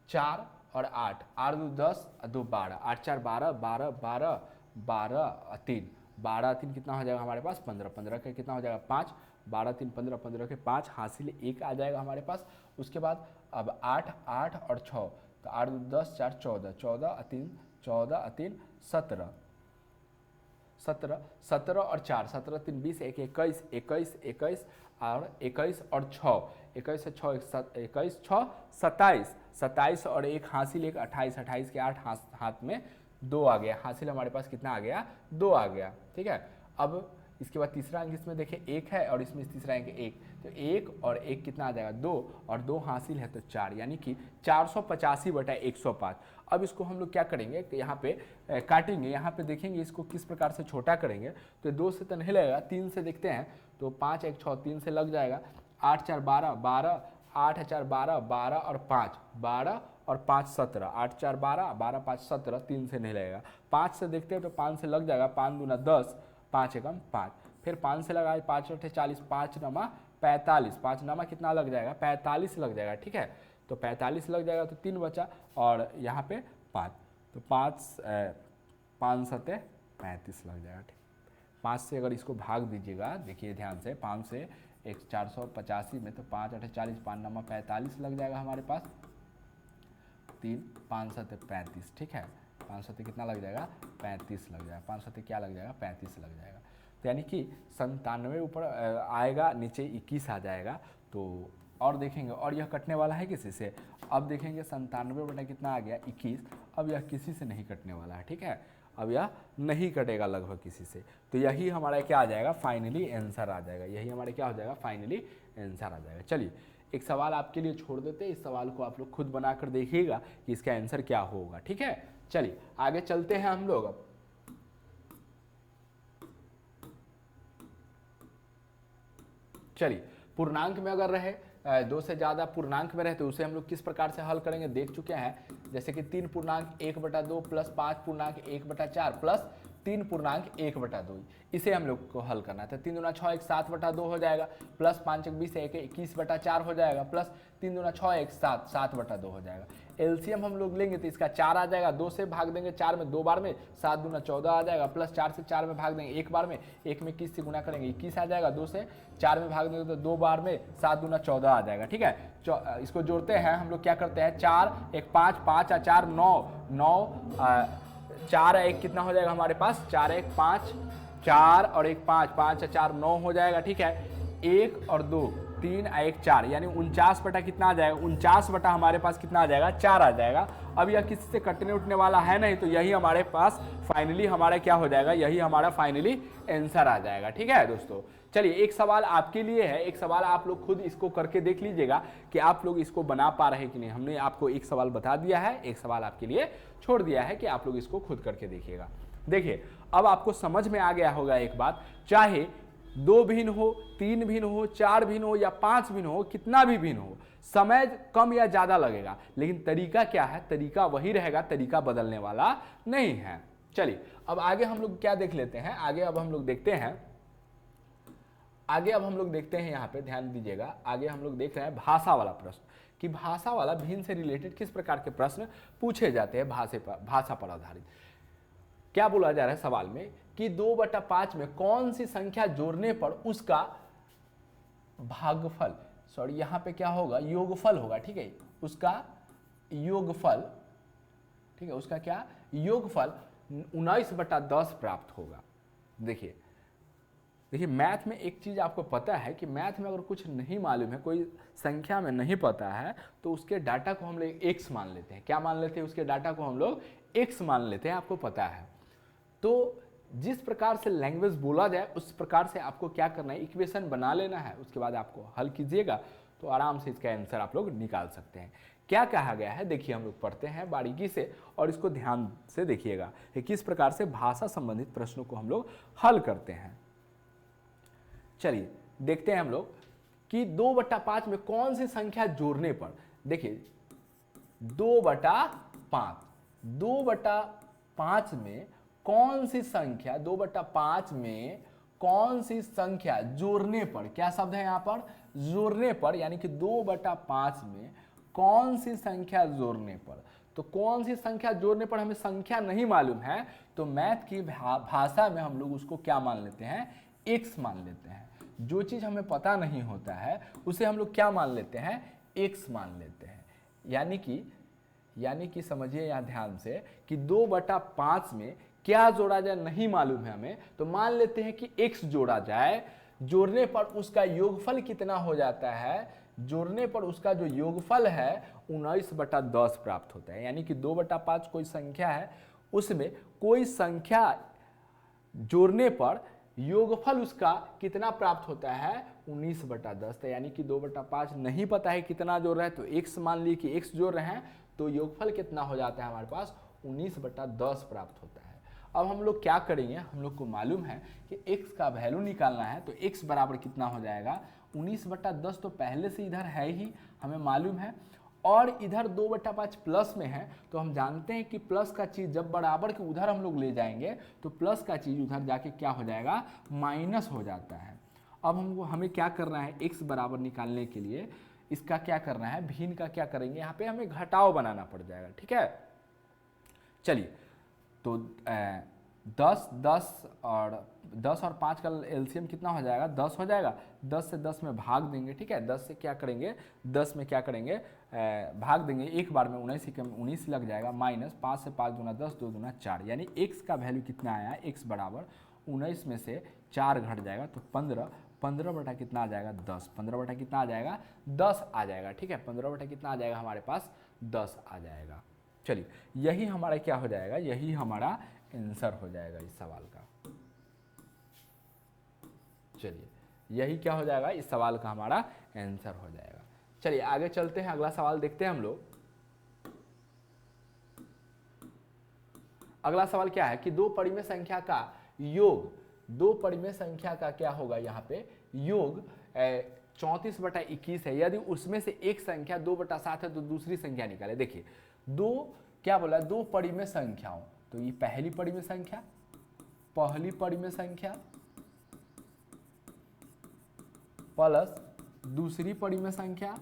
Speaker 1: 4 और 8, 8 2 10, 2 12, 8 4 12, 12 12 12 3, 12 3 कितना हो जाएगा हमारे पास, 15, 15 का कितना हो जाएगा 5, 12 3 15, 15 के 5, हासिल 1 आ जाएगा हमारे पास। उसके बाद अब 8 8 और 6, तो 8 2 10, 4 14, 14 3 14 3 17, 17 17 और 4, 17 3 20, 1 21, 21 21 और 21 और 6, 21 से 6 21 6 27, 27 और 1 हासिल 1, 28, 28 के 8 हाथ में 2 आ गया, हासिल हमारे पास कितना आ गया, 2 आ गया, ठीक है। अब इसके बाद तीसरा अंक इसमें देखें 1 है, और इसमें तीसरा अंक 1, तो 1 और 1 कितना आ जाएगा, 2, और 2 हासिल है तो 4, यानी कि 485 बटा 105। अब इसको हम लोग क्या करेंगे कि यहाँ पे काटेंगे, यहाँ पे देखेंगे इसको किस प्रकार से छोटा करेंगे। तो 2 से तो नहीं लगेगा, 3 से देखते हैं, तो 5 1 6, 3 से लग जाएगा, 8 4 12 12, 8 4 12 12 और 5 12 और 5 17, 8 4 12 12 5 17, 3 से नहीं लगेगा। 5 से देखते हैं तो 5 से लग जाएगा, 5 दूना 10, 5 एकम 5, फिर 5 से लगाए, 5 8 40, 5 नमा 45, 5 नमा कितना लग जाएगा, 45 लग जाएगा, ठीक है। तो 45 लग जाएगा, तो 3 बचा, और यहाँ पे 5, तो 5 7 35 लग जाएगा, ठीक। 5 से अगर इसको भाग दीजिएगा, देखिए ध्यान से, 5 से 485 में, तो 5 8 40, 5 नमा 45 लग जाएगा हमारे पास, 3 5 7 35, ठीक है, 5 7 कितना लग जाएगा, 35 लग जाएगा, 5 7 क्या लग जाएगा, 35 लग जाएगा। तो यानी कि 97 ऊपर आएगा, नीचे 21 आ जाएगा। तो और देखेंगे, और यह कटने वाला है किसी से, अब देखेंगे 97 बटा कितना आ गया, 21, अब यह किसी से नहीं कटने वाला है, ठीक है, अब यह नहीं कटेगा लगभग किसी से। तो यही हमारा क्या आ जाएगा, फाइनली आंसर आ जाएगा, यही हमारे क्या हो जाएगा, फाइनली आंसर आ जाएगा। चलिए एक सवाल आपके लिए छोड़ देते हैं, इस सवाल को आप लोग खुद बनाकर देखिएगा कि इसका आंसर क्या होगा, ठीक है। चलिए आगे चलते हैं हम लोग। अब चलिए पूर्णांक में अगर रहे, 2 से ज़्यादा पूर्णांक में रहे, तो उसे हम लोग किस प्रकार से हल करेंगे देख चुके हैं। जैसे कि 3 पूर्णांक 1/2 प्लस 5 पूर्णांक 1/4 प्लस 3.1/2। इसे हम लोग को हल करना था। 3 दूना 6 1 7/2 हो जाएगा, प्लस 5 1 20 1 21/4 हो जाएगा, प्लस 3 दूना 6 1 7 7/2 हो जाएगा। एलसीएम हम लोग लेंगे तो इसका 4 आ जाएगा, 2 से भाग देंगे 4 में 2 बार में, 7 दूना 14 आ जाएगा, प्लस 4 से 4 में भाग देंगे 1 बार में, 1 में 21 से गुना करेंगे 21 आ जाएगा, 2 से 4 में भाग देंगे तो 2 बार में 7 दूना 14 आ जाएगा। ठीक है, इसको जोड़ते हैं हम लोग, क्या करते हैं 4 1 5 5 और 4 9 9 4 1 कितना हो जाएगा हमारे पास, 4 1 5 4 और 1 5 5 और 4 9 हो जाएगा। ठीक है, 1 और 2 3 और 1 4 यानी 49 बटा कितना आ जाएगा, 49 बटा हमारे पास कितना आ जाएगा, 4 आ जाएगा। अब यह किसी से कटने उठने वाला है नहीं, तो यही हमारे पास फाइनली हमारा क्या हो जाएगा, यही हमारा फाइनली आंसर आ जाएगा। ठीक है दोस्तों, चलिए एक सवाल आपके लिए है, एक सवाल आप लोग खुद इसको करके देख लीजिएगा कि आप लोग इसको बना पा रहे हैं कि नहीं। हमने आपको एक सवाल बता दिया है, एक सवाल आपके लिए छोड़ दिया है कि आप लोग इसको खुद करके देखिएगा। देखिए अब आपको समझ में आ गया होगा एक बात, चाहे 2 भिन्न हो, 3 भिन्न हो, 4 भिन्न हो या 5 भिन्न हो, कितना भी भिन्न हो, समय कम या ज्यादा लगेगा, लेकिन तरीका क्या है, तरीका वही रहेगा, तरीका बदलने वाला नहीं है। चलिए अब आगे हम लोग क्या देख लेते हैं, आगे अब हम लोग देखते हैं, आगे अब हम लोग देखते हैं, यहाँ पे ध्यान दीजिएगा, आगे हम लोग देख रहे हैं भाषा वाला प्रश्न, कि भाषा वाला भिन्न से रिलेटेड किस प्रकार के प्रश्न पूछे जाते हैं भाषा पर आधारित। क्या बोला जा रहा है सवाल में कि 2/5 में कौन सी संख्या जोड़ने पर उसका भागफल, सॉरी यहाँ पे क्या होगा, योगफल होगा। ठीक है, उसका योगफल, ठीक है, उसका क्या योगफल 19/10 प्राप्त होगा। देखिए मैथ में एक चीज आपको पता है कि मैथ में अगर कुछ नहीं मालूम है, कोई संख्या में नहीं पता है, तो उसके डाटा को हम लोग x मान लेते हैं। क्या मान लेते हैं, उसके डाटा को हम लोग x मान लेते हैं, आपको पता है। तो जिस प्रकार से लैंग्वेज बोला जाए उस प्रकार से आपको क्या करना है, इक्वेशन बना लेना है, उसके बाद आपको हल कीजिएगा तो आराम से इसका आंसर आप लोग निकाल सकते हैं। क्या कहा गया है देखिए, हम लोग पढ़ते हैं बारीकी से और इसको ध्यान से देखिएगा कि किस प्रकार से भाषा संबंधित प्रश्नों को हम लोग हल करते हैं। चलिए देखते हैं हम लोग कि 2/5 में कौन सी संख्या जोड़ने पर, देखिए 2/5 2/5 में कौन सी संख्या, 2/5 में कौन सी संख्या जोड़ने पर, क्या शब्द है यहाँ पर, जोड़ने पर, यानी कि 2/5 में कौन सी संख्या जोड़ने पर। तो कौन सी संख्या जोड़ने पर हमें संख्या नहीं मालूम है, तो मैथ की भाषा में हम लोग उसको क्या मान लेते हैं, x मान लेते हैं। जो चीज हमें पता नहीं होता है उसे हम लोग क्या मान लेते हैं, x मान लेते हैं। यानी कि समझिए यहाँ ध्यान से कि 2/5 में क्या जोड़ा जाए नहीं मालूम है हमें, तो मान लेते हैं कि x जोड़ा जाए, जोड़ने पर उसका योगफल कितना हो जाता है, जोड़ने पर उसका जो योगफल है 19/10 प्राप्त होता है। यानी कि 2/5 कोई संख्या है, उसमें कोई संख्या जोड़ने पर योगफल उसका कितना प्राप्त होता है, 19/10। यानी कि 2/5 नहीं पता है कितना जोड़ रहा है, तो x मान ली कि x जोड़ रहे हैं, तो योगफल कितना हो जाता है हमारे पास, 19/10 प्राप्त होता है। अब हम लोग क्या करेंगे, हम लोग को मालूम है कि x का वैल्यू निकालना है, तो x बराबर कितना हो जाएगा, 19/10 तो पहले से इधर है ही, हमें मालूम है, और इधर 2/5 प्लस में है, तो हम जानते हैं कि प्लस का चीज जब बराबर के उधर हम लोग ले जाएंगे तो प्लस का चीज उधर जाके क्या हो जाएगा, माइनस हो जाता है। अब हमें क्या करना है, x बराबर निकालने के लिए इसका क्या करना है, भिन्न का क्या करेंगे, यहाँ पे हमें घटाव बनाना पड़ जाएगा। ठीक है, चलिए तो 10 और 5 का एलसीएम कितना हो जाएगा, 10 हो जाएगा। 10 से 10 में भाग देंगे, ठीक है, 10 से क्या करेंगे, 10 में क्या करेंगे, भाग देंगे, एक बार में 19 लग जाएगा, माइनस 5 से 5 दूना 10, 2 दूना 4, यानी x का वैल्यू कितना आया, x बराबर 19 में से 4 घट जाएगा तो 15 बटा कितना आ जाएगा, 10, 15 बटा कितना आ जाएगा, 10 आ जाएगा। ठीक है, 15 बटा कितना आ जाएगा हमारे पास, 10 आ जाएगा। चलिए यही हमारा क्या हो जाएगा, यही हमारा आंसर हो जाएगा इस सवाल का। चलिए यही क्या हो जाएगा, इस सवाल का हमारा आंसर हो जाएगा। चलिए आगे चलते हैं, अगला सवाल देखते हैं हम लोग। अगला सवाल क्या है कि 2 परिमेय संख्या का योग, 2 परिमेय संख्या का क्या होगा, यहाँ पे योग 34/21 है। यदि उसमें से एक संख्या 2/7 है तो दूसरी संख्या निकाले। देखिए 2 क्या बोला, 2 परिमेय संख्याओं, तो ये पहली परिमेय संख्या, पहली परिमेय संख्या प्लस दूसरी परिमेय संख्या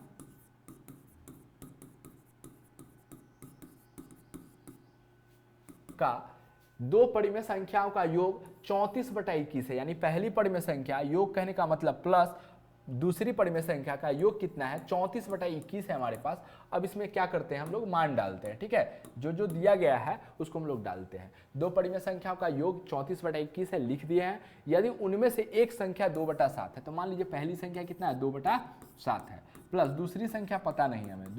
Speaker 1: का दो परिमेय संख्याओं का योग 34/21 है। यानी पहली परिमेय संख्या योग कहने का मतलब प्लस दूसरी परिमेय संख्या का योग कितना है, 34/21 है हमारे पास। अब इसमें क्या करते हैं हम लोग, मान डालते हैं। ठीक है, जो जो दिया गया है उसको हम लोग डालते हैं। दो परिमेय संख्याओं का योग 34/21 है, लिख दिए हैं। यदि उनमें से एक संख्या 2/7 है तो मान लीजिए पहली संख्या कितना है, 2/7 है, प्लस दूसरी संख्या पता नहीं है हमें,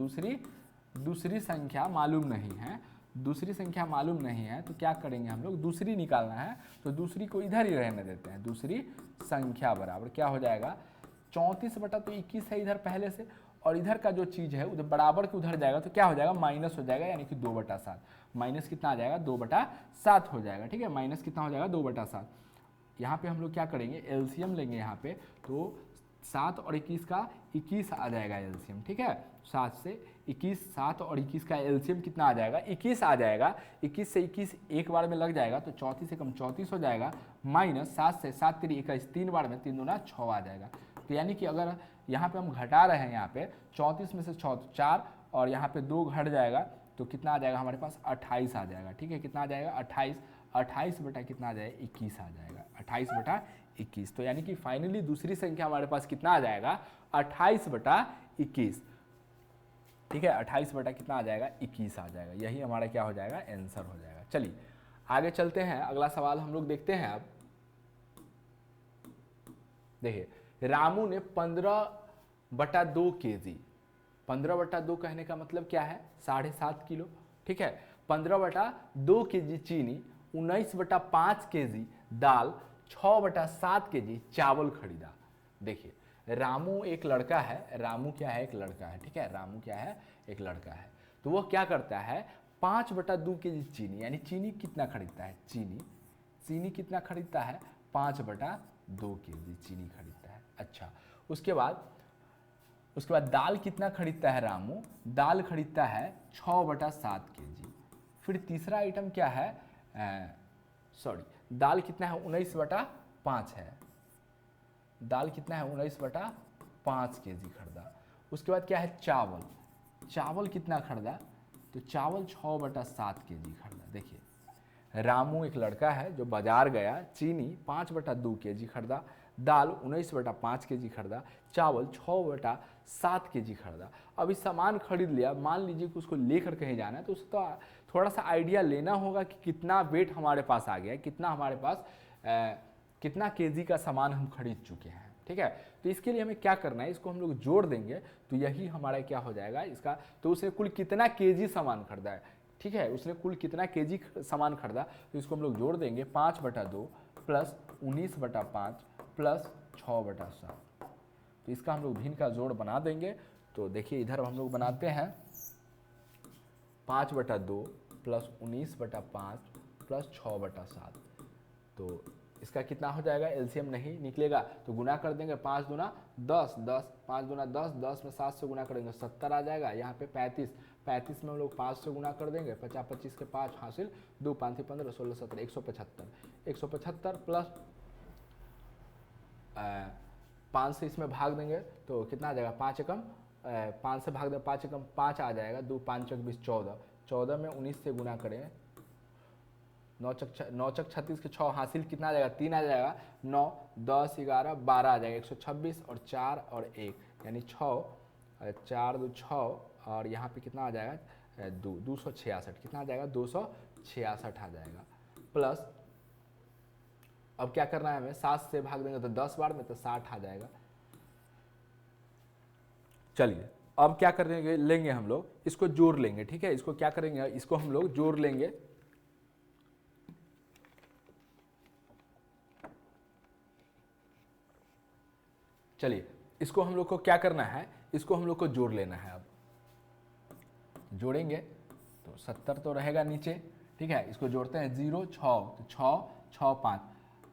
Speaker 1: दूसरी संख्या मालूम नहीं है, दूसरी संख्या मालूम नहीं है तो क्या करेंगे हम लोग, दूसरी निकालना है तो दूसरी को इधर ही रहने देते हैं। दूसरी संख्या बराबर क्या हो जाएगा, 34/21 है इधर पहले से, और इधर का जो चीज़ है उधर बराबर के उधर जाएगा तो क्या हो जाएगा, माइनस हो जाएगा, यानी कि 2/7। माइनस कितना आ जाएगा, 2/7 हो जाएगा। ठीक है, माइनस कितना हो जाएगा, 2/7। यहाँ पे हम लोग क्या करेंगे, एलसीएम लेंगे यहाँ पे, तो 7 और 21 का 21 आ जाएगा एलसीएम। ठीक है, 7 से 21, 7 और 21 का एलसीएम कितना आ जाएगा, 21 आ जाएगा। 21 से 21 एक बार में लग जाएगा तो 34 से कम 34 हो जाएगा, माइनस 7 से 7 3 21 तीन बार में 3 दूना 6 आ जाएगा। तो यानी कि अगर यहाँ पे हम घटा रहे हैं, यहाँ पे 34 में से 6 तो 4 और यहाँ पे 2 घट जाएगा तो कितना आ जाएगा हमारे पास, 28 आ जाएगा। ठीक है, कितना आ जाएगा, 28 बटा कितना आ जाएगा, 21 आ जाएगा, 28/21। तो यानी कि फाइनली दूसरी संख्या हमारे पास कितना आ जाएगा, 28/21। ठीक है, 28 बटा कितना आ जाएगा, 21 आ जाएगा। यही हमारा क्या हो जाएगा, आंसर हो जाएगा। चलिए आगे चलते हैं, अगला सवाल हम लोग देखते हैं। अब देखिए, रामू ने 15/2 kg, 15/2 कहने का मतलब क्या है, 7.5 किलो। ठीक है, 15/2 kg चीनी, 19/5 kg दाल, 6/7 kg चावल खरीदा। देखिए, रामू एक लड़का है, रामू क्या है, एक लड़का है। ठीक है, रामू क्या है, एक लड़का है। तो वो क्या करता है, 5/2 kg चीनी, यानी चीनी कितना खरीदता है, चीनी कितना खरीदता है, 5/2 kg चीनी खरीदता है। अच्छा, उसके बाद दाल कितना खरीदता है रामू, दाल खरीदता है 6/7 kg। फिर तीसरा आइटम क्या है, दाल कितना है, 19/5 है, दाल कितना है, 19/5 kg खरीदा। उसके बाद क्या है, चावल कितना खरीदा, तो चावल 6/7 kg खरीदा। देखिए, रामू एक लड़का है जो बाजार गया, चीनी 5/2 kg खरीदा, दाल 19/5 kg खरीदा, चावल 6/7 kg खरीदा। अब इस सामान खरीद लिया, मान लीजिए कि उसको लेकर कहीं जाना है तो उसको तो थोड़ा सा आइडिया लेना होगा कि कितना वेट हमारे पास आ गया, कितना हमारे पास कितना केजी का सामान हम खरीद चुके हैं। ठीक है, तो इसके लिए हमें क्या करना है, इसको हम लोग जोड़ देंगे तो यही हमारा क्या हो जाएगा इसका, तो उसने कुल कितना केजी सामान खरीदा है। ठीक है, उसने कुल कितना केजी सामान खरीदा, तो इसको हम लोग जोड़ देंगे, 5/2 प्लस 19/5 प्लस 6/7। तो इसका हम लोग भिन्न का जोड़ बना देंगे। तो देखिए इधर हम लोग बनाते हैं 5/2 प्लस 19/5 प्लस 6/7। तो इसका कितना हो जाएगा, एलसीएम नहीं निकलेगा तो गुना कर देंगे, 5 दूना 10, 5 दूना 10, 10 में 7 से गुना करेंगे 70 आ जाएगा। यहाँ पे 35 में हम लोग 5 से गुना कर देंगे, 50 25 के 5 हासिल, 2 5 15 16 17 175 प्लस 5 से इसमें भाग देंगे तो कितना आ जाएगा, 5 एकम 5 से भाग दें, 5 एकम 5 आ जाएगा, 2 5 चक 20 14 में 19 से गुना करें, 9 चक 36 के 6 हासिल कितना आ जाएगा, 3 आ जाएगा, 9 10 11 12 आ जाएगा, 126 और 4 और 1 यानी 6, 4 2 6 और यहाँ पे कितना आ जाएगा, 266, कितना आ जाएगा, 266 आ जाएगा। प्लस अब क्या करना है हमें, 7 से भाग देंगे तो 10 बार में तो 60 आ जाएगा। चलिए अब क्या करेंगे, लेंगे हम लोग इसको जोड़ लेंगे। ठीक है, इसको क्या करेंगे, इसको हम लोग जोड़ लेंगे। चलिए इसको हम लोग को क्या करना है, इसको हम लोग को जोड़ लेना है। अब जोड़ेंगे तो 70 तो रहेगा नीचे। ठीक है, इसको जोड़ते हैं, 0 6 तो 6 6 5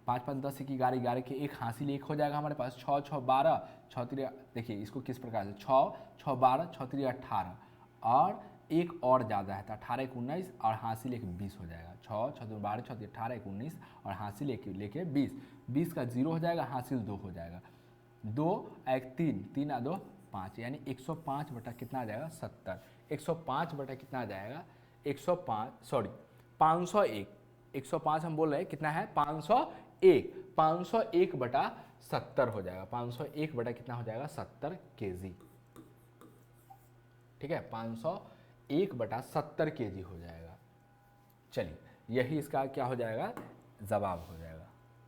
Speaker 1: 5 5 10 11 11 के 1 हासिल 1 हो जाएगा हमारे पास, 6 6 12 6 3, देखिए इसको किस प्रकार से, 6 6 12 6 3 18 और एक और ज़्यादा है तो 18 एक 19 और हासिल एक 20 हो जाएगा। 6 6 2 12 6 18 एक 19 और हासिल लेके 20, 20 का 0 हो जाएगा, हासिल 2 हो जाएगा। 2 एक 3, 3 आ 2 5, यानी 105 बटा कितना आ जाएगा 70। 105 बटा कितना आ जाएगा 501। 105 हम बोल रहे हैं कितना है 501, 501 बटा 70 हो जाएगा। 501 बटा कितना हो जाएगा 70 kg। ठीक है, 501 बटा 70 kg हो जाएगा। चलिए यही इसका क्या हो जाएगा जवाब हो जाएगा।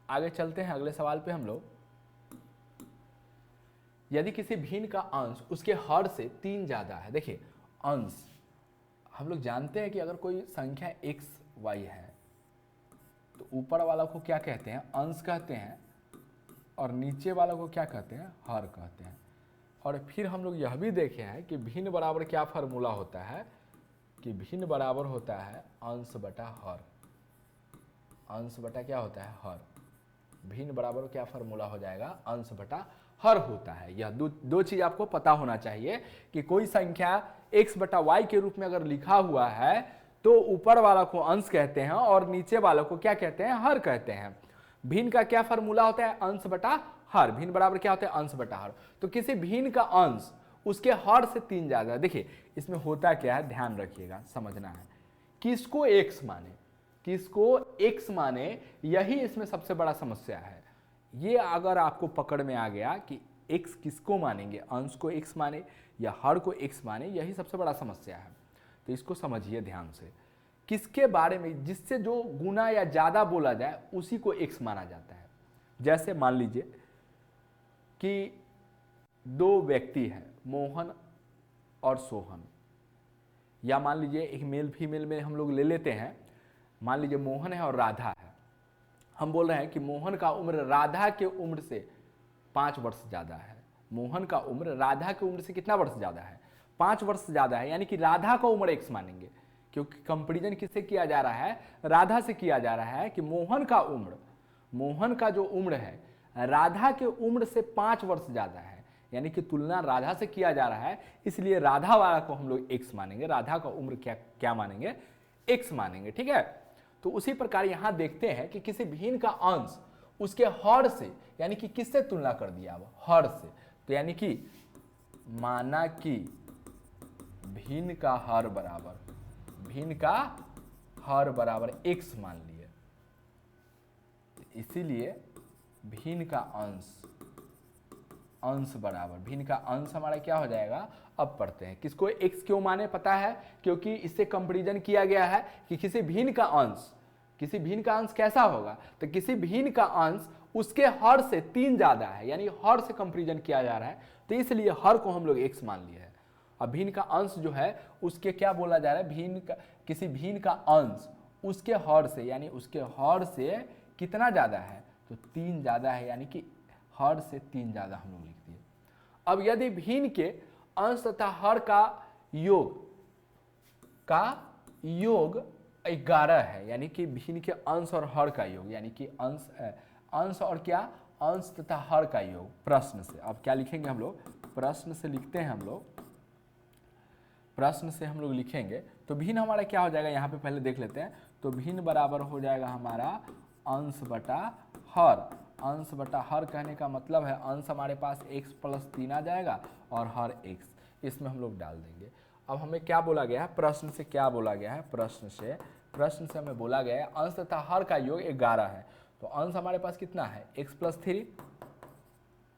Speaker 1: आगे चलते हैं अगले सवाल पे हम लोग। यदि किसी भिन्न का अंश उसके हर से 3 ज्यादा है। देखिए अंश हम लोग जानते हैं कि अगर कोई संख्या x y है तो ऊपर वाला को क्या कहते हैं अंश कहते हैं और नीचे वाला को क्या कहते हैं हर कहते हैं। और फिर हम लोग यह भी देखे हैं कि भिन्न बराबर क्या फार्मूला होता है कि भिन्न बराबर होता है अंश बटा हर। अंश बटा क्या होता है हर। भिन्न बराबर क्या फार्मूला हो जाएगा अंश बटा हर होता है। यह दो चीज आपको पता होना चाहिए कि कोई संख्या x बटा y के रूप में अगर लिखा हुआ है तो ऊपर वाला को अंश कहते हैं और नीचे वाला को क्या कहते हैं हर कहते हैं। भिन्न का क्या फार्मूला होता है अंश बटा हर। भिन्न बराबर क्या होता है अंश बटा हर। तो किसी भिन्न का अंश उसके हर से 3 ज्यादा। देखिए इसमें होता क्या है ध्यान रखिएगा, समझना है। किसको x माने, किसको x माने, यही इसमें सबसे बड़ा समस्या है। ये अगर आपको पकड़ में आ गया कि x किसको मानेंगे, अंश को x माने या हर को x माने, यही सबसे बड़ा समस्या है। तो इसको समझिए ध्यान से। किसके बारे में जिससे जो गुना या ज्यादा बोला जाए उसी को x माना जाता है। जैसे मान लीजिए कि 2 व्यक्ति हैं मोहन और सोहन, या मान लीजिए एक मेल फीमेल में हम लोग ले लेते हैं। मान लीजिए मोहन है और राधा है। हम बोल रहे हैं कि मोहन का उम्र राधा के उम्र से 5 वर्ष ज़्यादा है। मोहन का उम्र राधा के उम्र से कितना वर्ष ज़्यादा है 5 वर्ष ज़्यादा है, यानी कि राधा का उम्र x मानेंगे क्योंकि कंपेरिजन किससे किया जा रहा है राधा से किया जा रहा है कि मोहन का उम्र, मोहन का जो उम्र है राधा के उम्र से 5 वर्ष ज़्यादा है, यानी कि तुलना राधा से किया जा रहा है, इसलिए राधा वाला को हम लोग x मानेंगे। राधा का उम्र क्या मानेंगे x मानेंगे। ठीक है, तो उसी प्रकार यहां देखते हैं कि किसी भिन्न का अंश उसके हर से, यानी कि किससे तुलना कर दिया अब हर से, तो यानी कि माना कि भिन्न का हर बराबर, भिन्न का हर बराबर x मान लिए, इसीलिए भिन्न का अंश बराबर, भिन्न का अंश हमारा क्या हो जाएगा। अब पढ़ते हैं किसको x क्यों माने, पता है क्योंकि इससे कंपैरिजन किया गया है कि किसी भिन्न का अंश, किसी भिन्न का अंश कैसा होगा, तो किसी भिन्न का अंश उसके हर से 3 ज्यादा है, यानी हर से कंपैरिजन किया जा रहा है, तो इसलिए हर को हम लोग x मान लिए हैं। अब भिन्न का अंश जो है उसके क्या बोला जा रहा है, भिन्न का किसी भिन्न का अंश उसके हर से, यानी उसके हर से कितना ज्यादा है तो 3 ज्यादा है, यानी कि हर से 3 ज्यादा हम लोग लिख दिए। अब यदि भिन्न के अंश तथा हर का योग 11 है, यानी कि भिन्न के अंश और हर का योग, यानी कि अंश और क्या अंश तथा हर का योग। प्रश्न से अब क्या लिखेंगे हम लोग, प्रश्न से लिखते हैं हम लोग, प्रश्न से हम लोग लिखेंगे तो भिन्न हमारा क्या हो जाएगा यहाँ पे पहले देख लेते हैं। तो भिन्न बराबर हो जाएगा हमारा अंश बटा हर। अंश बटा हर कहने का मतलब है अंश हमारे पास x प्लस 3 आ जाएगा और हर x, इसमें हम लोग डाल देंगे। अब हमें क्या बोला गया है, प्रश्न से क्या बोला गया है, प्रश्न से हमें बोला गया है अंश तथा हर का योग 11 है। तो अंश हमारे पास कितना है x प्लस 3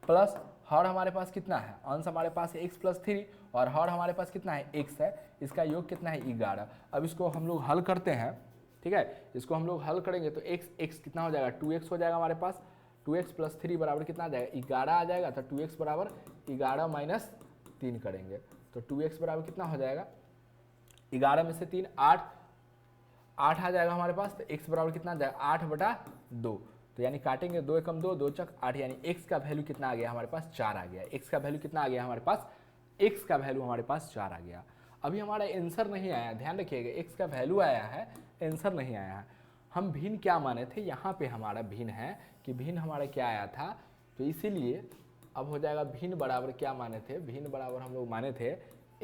Speaker 1: प्लस हर हमारे पास कितना है, अंश हमारे पास x प्लस 3 और हर हमारे पास कितना है x है, इसका योग कितना है 11। अब इसको हम लोग हल करते हैं, ठीक है, इसको हम लोग हल करेंगे तो x कितना हो जाएगा 2x हो जाएगा हमारे पास। 2x प्लस 3 बराबर कितना आ जाएगा 11 आ जाएगा। तो 2x बराबर 11 माइनस 3 करेंगे तो 2x बराबर कितना हो जाएगा 11 में से 3 8 आ जाएगा हमारे पास। तो x बराबर कितना आ जाएगा 8 बटा 2, तो यानी काटेंगे 2 एकम 2, 2 चक 8, यानी x का वैल्यू कितना आ गया हमारे पास 4 आ गया। x का वैल्यू कितना आ गया हमारे पास, x का वैल्यू हमारे पास 4 आ गया। अभी हमारा आंसर नहीं आया, ध्यान रखिएगा x का वैल्यू आया है, आंसर नहीं आया है। हम भिन्न क्या माने थे, यहाँ पे हमारा भिन्न है कि भिन्न हमारा क्या आया था, तो इसीलिए अब हो जाएगा भिन्न बराबर क्या माने थे, भिन्न बराबर हम लोग माने थे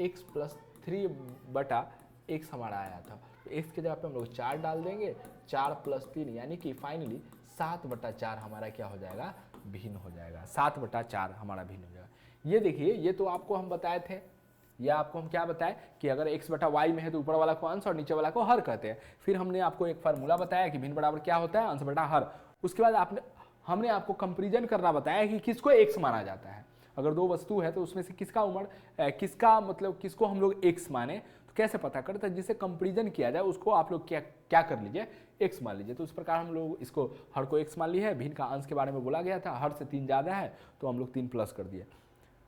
Speaker 1: x प्लस 3/x हमारा आया था। तो x की जगह पे हम लोग 4 डाल देंगे, 4 + 3 यानी कि फाइनली 7/4 हमारा क्या हो जाएगा, भिन्न हो जाएगा। 7/4 हमारा भिन्न हो जाएगा। ये देखिए, ये तो आपको हम बताए थे, या आपको हम क्या बताए कि अगर x/y में है तो ऊपर वाला को अंश और नीचे वाला को हर कहते हैं। फिर हमने आपको एक फार्मूला बताया कि भिन्न बराबर क्या होता है, अंश बटा हर। उसके बाद हमने आपको कंपेरिजन करना बताया कि किसको x माना जाता है। अगर दो वस्तु है तो उसमें से किसका मतलब किसको हम लोग x माने, तो कैसे पता करते हैं, जिसे कंपेरिजन किया जाए उसको आप लोग क्या कर लीजिए, x मान लीजिए। तो उस प्रकार हम लोग इसको हर को x मान लिया है। भिन्न का अंश के बारे में बोला गया था, हर से 3 ज़्यादा है तो हम लोग 3 प्लस कर दिए।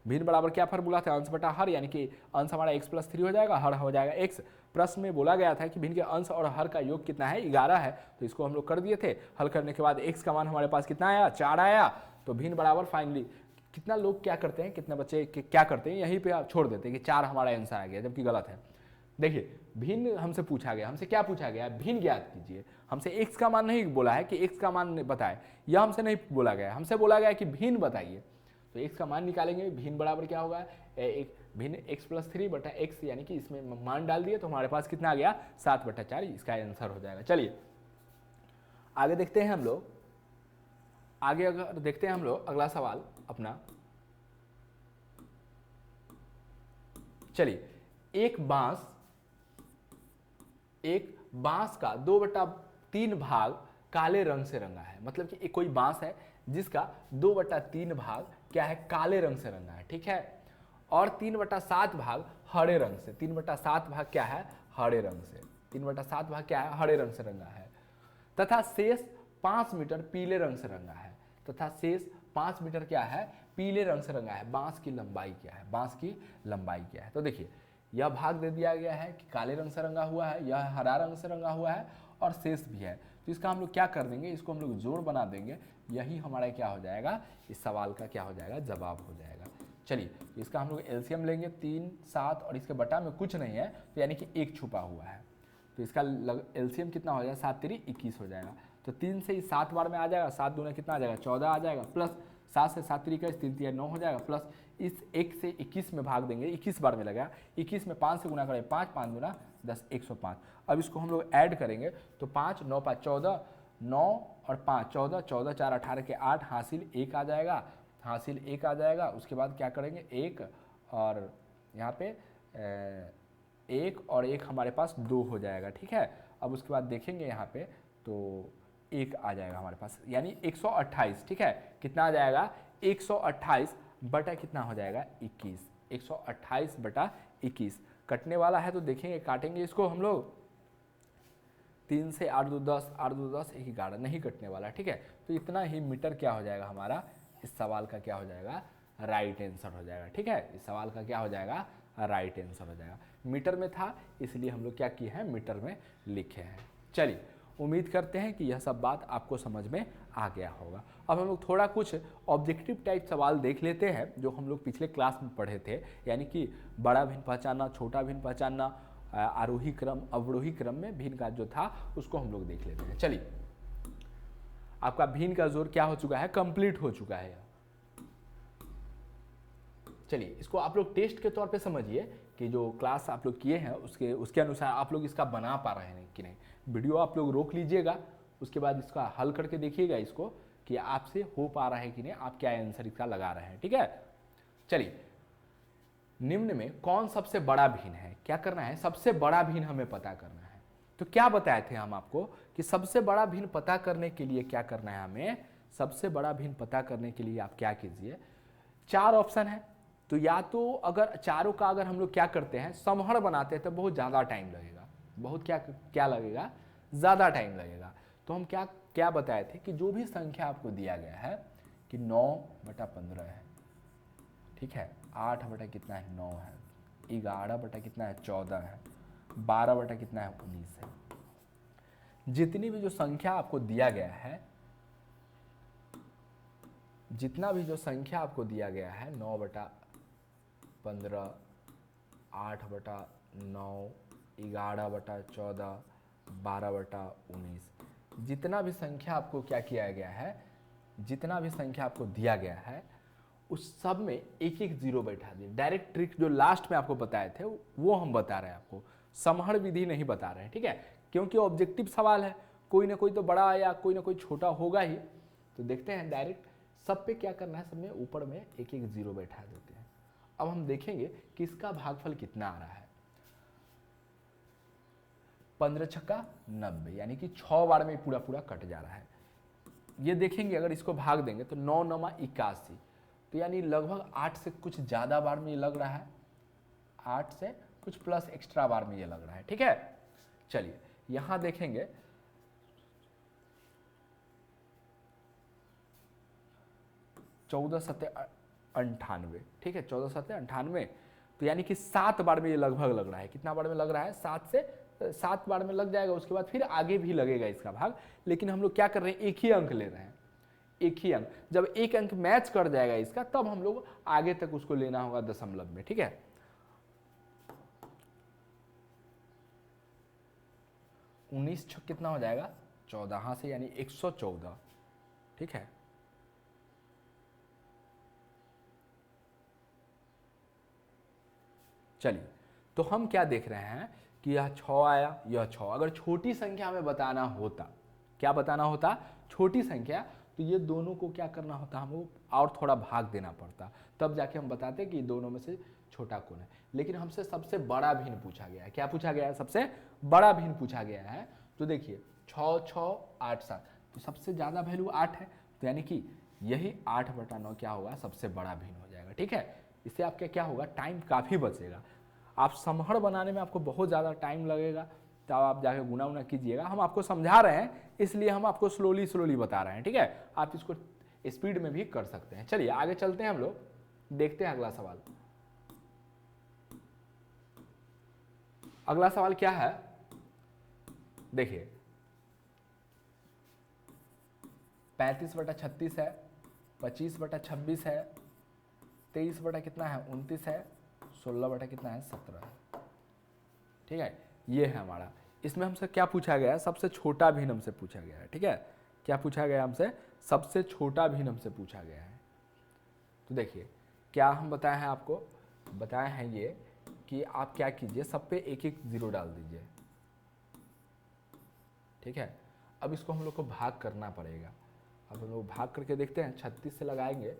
Speaker 1: भिन्न बराबर क्या फार्मूला था, अंश बटा हर, यानी कि अंश हमारा x + 3 हो जाएगा, हर हो जाएगा x। प्रश्न में बोला गया था कि भिन्न के अंश और हर का योग कितना है, 11 है, तो इसको हम लोग कर दिए थे। हल करने के बाद x का मान हमारे पास कितना आया, 4 आया। तो भिन्न बराबर फाइनली कितना लोग क्या करते हैं, कितने बच्चे क्या करते हैं, यहीं पे आप छोड़ देते हैं कि 4 हमारा आंसर आ गया, जबकि गलत है। देखिए, भिन्न हमसे पूछा गया, हमसे क्या पूछा गया, भिन्न ज्ञात कीजिए। हमसे x का मान नहीं बोला है कि x का मान बताए, यह हमसे नहीं बोला गया, हमसे बोला गया कि भिन्न बताइए। तो x का मान निकालेंगे, भिन्न बराबर क्या होगा, भिन्न x + 3/x, यानी कि इसमें मान डाल दिए तो हमारे पास कितना आ गया, 7/4, इसका आंसर हो जाएगा। चलिए आगे देखते हैं हम लोग। आगे अगर देखते हैं हम लोग अगला सवाल अपना। चलिए, एक बांस का 2/3 भाग काले रंग से रंगा है। मतलब कि कोई बांस है जिसका 2/3 भाग क्या है, काले रंग से रंगा है, ठीक है। और 3/7 भाग हरे रंग से, 3/7 भाग क्या है, हरे रंग से, 3/7 भाग क्या है, हरे रंग से रंगा है। तथा शेष 5 मीटर पीले रंग से रंगा है, तथा शेष 5 मीटर क्या है, पीले रंग से रंगा है। बांस की लंबाई क्या है, बांस की लंबाई क्या है। तो देखिए, यह भाग दे दिया गया है कि काले रंग से रंगा हुआ है, यह हरा रंग से रंगा हुआ है, और शेष भी है। तो इसका हम लोग क्या कर देंगे, इसको हम लोग जोड़ बना देंगे, यही हमारा क्या हो जाएगा, इस सवाल का क्या हो जाएगा, जवाब हो जाएगा। चलिए, इसका हम लोग एलसीएम लेंगे, 3, 7 और इसके बटा में कुछ नहीं है, तो यानी कि 1 छुपा हुआ है। तो इसका एलसीएम कितना हो जाएगा, 7 3 21 हो जाएगा। तो 3 से 7 बार में आ जाएगा, 7 दूना कितना आ जाएगा, 14 आ जाएगा, प्लस 7 से 7 3 3 3 9 हो जाएगा, प्लस इस 1 से 21 में भाग देंगे, 21 बार में लगेगा, 21 में 5 से गुना करें, 5 5 गुना 10, 105। अब इसको हम लोग ऐड करेंगे तो 5 9 5 14, 9 और 5 14, 14 4 18 के 8, हासिल 1 आ जाएगा, हासिल 1 आ जाएगा। उसके बाद क्या करेंगे, 1 और यहाँ पे 1 और 1 हमारे पास 2 हो जाएगा, ठीक है। अब उसके बाद देखेंगे यहाँ पे तो 1 आ जाएगा हमारे पास, यानी 128, ठीक है। कितना आ जाएगा, 128 बटा कितना हो जाएगा, 21, 128 बटा 21। कटने वाला है तो देखेंगे, काटेंगे इसको हम लोग, 3 से 8 2 10, 8 2 10, 1 11, नहीं कटने वाला, ठीक है। तो इतना ही मीटर क्या हो जाएगा हमारा, इस सवाल का क्या हो जाएगा, राइट आंसर हो जाएगा, ठीक है। इस सवाल का क्या हो जाएगा, राइट आंसर हो जाएगा। मीटर में था इसलिए हम लोग क्या किए हैं, मीटर में लिखे हैं। चलिए, उम्मीद करते हैं कि यह सब बात आपको समझ में आ गया होगा। अब हम लोग थोड़ा कुछ ऑब्जेक्टिव टाइप सवाल देख लेते हैं जो हम लोग पिछले क्लास में पढ़े थे, यानी कि बड़ा भिन्न पहचानना, छोटा भिन्न पहचानना, आरोही क्रम अवरोही क्रम में भिन्न का जो था उसको हम लोग देख लेते हैं। चलिए, आपका भिन्न का जोर क्या हो चुका है, कंप्लीट हो चुका है। चलिए, इसको आप लोग टेस्ट के तौर पे समझिए कि जो क्लास आप लोग किए हैं उसके अनुसार आप लोग इसका बना पा रहे हैं कि नहीं। वीडियो आप लोग रोक लीजिएगा, उसके बाद इसका हल करके देखिएगा इसको कि आपसे हो पा रहा है कि नहीं, आप क्या आंसर इसका लगा रहे हैं, ठीक है। चलिए, निम्न में कौन सबसे बड़ा भिन्न है, क्या करना है, सबसे बड़ा भिन्न हमें पता करना है। तो क्या बताए थे हम आपको कि सबसे बड़ा भिन्न पता करने के लिए क्या करना है हमें, सबसे बड़ा भिन्न पता करने के लिए आप क्या कीजिए, 4 ऑप्शन है। तो या तो अगर चारों का अगर हम लोग क्या करते हैं, समहर बनाते हैं तो बहुत ज़्यादा टाइम लगेगा, बहुत क्या लगेगा, ज़्यादा टाइम लगेगा। तो हम क्या बताए थे कि जो भी संख्या आपको दिया गया है कि 9/15 है, ठीक है, 8 बटा कितना है, 9 है, 11 बटा कितना है, 14 है, 12 बटा कितना है, 19 है। जितनी भी जो संख्या आपको दिया गया है, जितना भी जो संख्या आपको दिया गया है, 9/15, 8/9, 11/14, 12/19, जितना भी संख्या आपको क्या किया गया है, जितना भी संख्या आपको दिया गया है उस सब में एक एक जीरो बैठा दिए। डायरेक्ट ट्रिक जो लास्ट में आपको बताए थे वो हम बता रहे हैं आपको, समहड़ विधि नहीं बता रहे हैं, ठीक है, क्योंकि ऑब्जेक्टिव सवाल है, कोई ना कोई तो बड़ा या कोई ना कोई छोटा होगा ही। तो देखते हैं डायरेक्ट सब पे क्या करना है, सब में ऊपर में एक एक जीरो बैठा देते हैं। अब हम देखेंगे कि इसका भागफल कितना आ रहा है। 15 छक्का 90, यानी कि 6 बार में पूरा पूरा कट जा रहा है। ये देखेंगे अगर इसको भाग देंगे तो 9 9 81, तो यानी लगभग 8 से कुछ ज़्यादा बार में ये लग रहा है, 8 से कुछ प्लस एक्स्ट्रा बार में ये लग रहा है, ठीक है। चलिए यहां देखेंगे 14 सत्ते 98, ठीक है, 14 सत्ते 98, तो यानी कि 7 बार में ये लगभग लग रहा है। कितना बार में लग रहा है, 7 बार में लग जाएगा, उसके बाद फिर आगे भी लगेगा इसका भाग। लेकिन हम लोग क्या कर रहे हैं, एक ही अंक ले रहे हैं, एक ही अंक। जब एक अंक मैच कर जाएगा इसका तब हम लोग आगे तक उसको लेना होगा दशमलव में, ठीक है। 19 छक कितना हो जाएगा, 14 से, यानी 114, ठीक है। चलिए तो हम क्या देख रहे हैं कि यह 6 आया, यह 6। अगर छोटी संख्या में बताना होता, क्या बताना होता, छोटी संख्या, तो ये दोनों को क्या करना होता, हमको और थोड़ा भाग देना पड़ता, तब जाके हम बताते कि दोनों में से छोटा कौन है। लेकिन हमसे सबसे बड़ा भिन्न पूछा गया है। क्या पूछा गया है, सबसे बड़ा भिन्न पूछा गया है। तो देखिए 6 6 8 7, तो सबसे ज़्यादा वैल्यू 8 है, तो यानी कि यही 8/9 क्या होगा, सबसे बड़ा भिन्न हो जाएगा, ठीक है। इससे आपका क्या होगा, टाइम काफ़ी बचेगा। आप समहड़ बनाने में आपको बहुत ज़्यादा टाइम लगेगा, तो आप जाके गुना उना कीजिएगा। हम आपको समझा रहे हैं इसलिए हम आपको स्लोली बता रहे हैं, ठीक है। आप इसको स्पीड में भी कर सकते हैं। चलिए आगे चलते हैं, हम लोग देखते हैं अगला सवाल। अगला सवाल क्या है, देखिए 35/36 है, 25/26 है, 23 बटा कितना है 29 है, 16 बटा कितना है 17 है, ठीक है। ये है हमारा। इसमें हमसे क्या पूछा गया है, सबसे छोटा भिन्न हमसे पूछा गया है, ठीक है। क्या पूछा गया हमसे, सबसे छोटा भिन्न हमसे पूछा गया है। तो देखिए क्या हम बताए हैं आपको, बताए हैं ये कि आप क्या कीजिए, सब पे एक एक जीरो डाल दीजिए, ठीक है। अब इसको हम लोग को भाग करना पड़ेगा। अब हम लोग भाग करके देखते हैं, 36 से लगाएंगे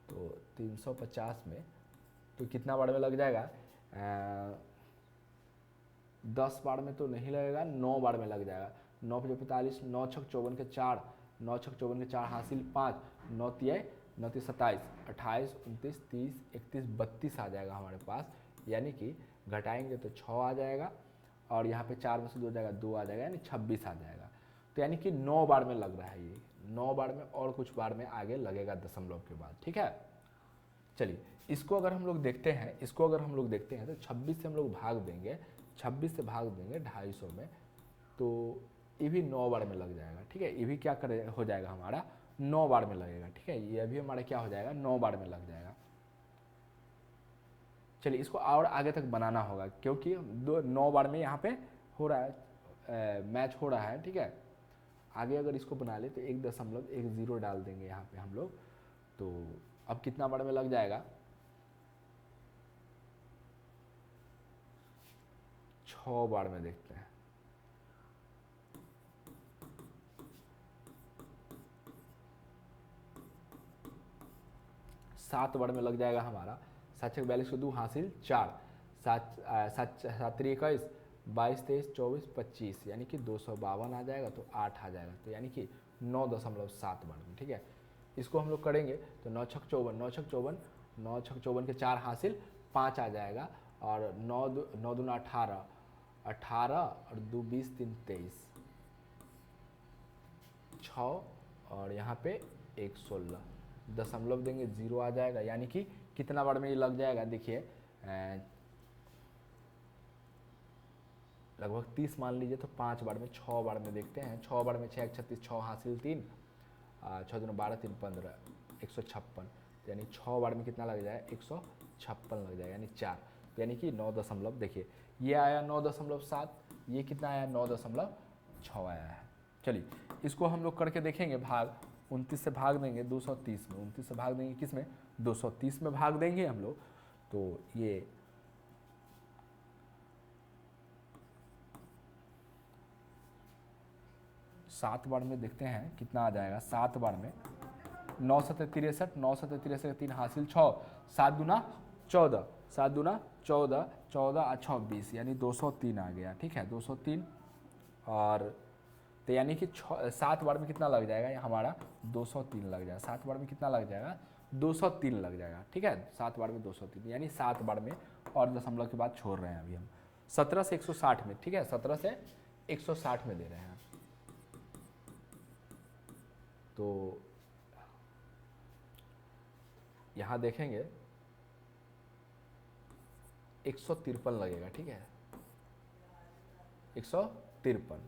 Speaker 1: तो 350 में, तो कितना बार में लग जाएगा, 10 बार में तो नहीं लगेगा, 9 बार में लग जाएगा। 9 × 45, 9 × 6 = 54 के 4, 9 × 4 = 4 हासिल 5, 9 × 9 = 27, 28, 29, 30, 31, 32 आ जाएगा हमारे पास। यानी कि घटाएंगे तो 6 आ जाएगा, और यहाँ पे 4 में से 2 जाएगा, 2 आ जाएगा, यानी 26 आ जाएगा। तो यानी कि 9 बार में लग रहा है ये, 9 बार में, और कुछ बार में आगे लगेगा दशमलव के बाद, ठीक है। चलिए इसको अगर हम लोग देखते हैं, इसको अगर हम लोग देखते हैं तो 26 से हम लोग भाग देंगे, 26 से भाग देंगे 250 में, तो ये भी 9 बार में लग जाएगा, ठीक है। ये भी क्या करे हो जाएगा हमारा, 9 बार में लगेगा, ठीक है। ये भी हमारा क्या हो जाएगा, 9 बार में लग जाएगा। चलिए इसको और आगे तक बनाना होगा, क्योंकि 9 बार में यहाँ पे हो रहा है, मैच हो रहा है, ठीक है। आगे अगर इसको बना ले तो 1.10 डाल देंगे यहाँ पे हम लोग, तो अब कितना बार में लग जाएगा, 6 बार में देखते हैं। सात बार में लग जाएगा हमारा, 7 × 42 को 2 हासिल 4, 7 7 21, 22 23 24 25, यानी कि 252 आ जाएगा, तो 8 आ जाएगा, तो यानी कि 9.7 बार में, ठीक है। इसको हम लोग करेंगे तो 9 × 6 = 54, 9 × 6 = 54, 9 × 54 के 4 हासिल 5 आ जाएगा, और 9 2 18, 18 और 2 20 3 23, 6 और यहाँ पे 1 16, दशमलव देंगे 0 आ जाएगा। यानी कि कितना बार में ये लग जाएगा, देखिए लगभग 30 मान लीजिए, तो 5 बार में, 6 बार में देखते हैं। 6 बार में 6 × 36, 6 हासिल 3, 6 2 12 3 15, 156, यानी 6 बार में कितना लग जाएगा, 156 लग जाएगा, यानी 4, तो यानी कि 9 दशमलव, देखिए ये आया 9.7, ये कितना आया 9.6 आया है। चलिए इसको हम लोग करके देखेंगे भाग, 29 से भाग देंगे 230 में, 29 से भाग देंगे किस में, 230 में भाग देंगे हम लोग, तो ये 7 बार में देखते हैं कितना आ जाएगा। 7 बार में 9 7 63, 9 7 63 3 हासिल 6, 7 दूना 14, 7 दूना 14, 14 और 6 20, यानी 203 आ गया। ठीक है, 203, और तो यानी कि 7 बार में कितना लग जाएगा हमारा, 203 लग जाएगा। 7 बार में कितना लग जाएगा, 203 लग जाएगा। ठीक है, 7 बार में 203, यानी 7 बार में, और दशमलव के बाद छोड़ रहे हैं अभी हम 17 से 160 में। ठीक है, 17 से 160 में दे रहे हैं। तो यहाँ देखेंगे 153 लगेगा। ठीक है, 153,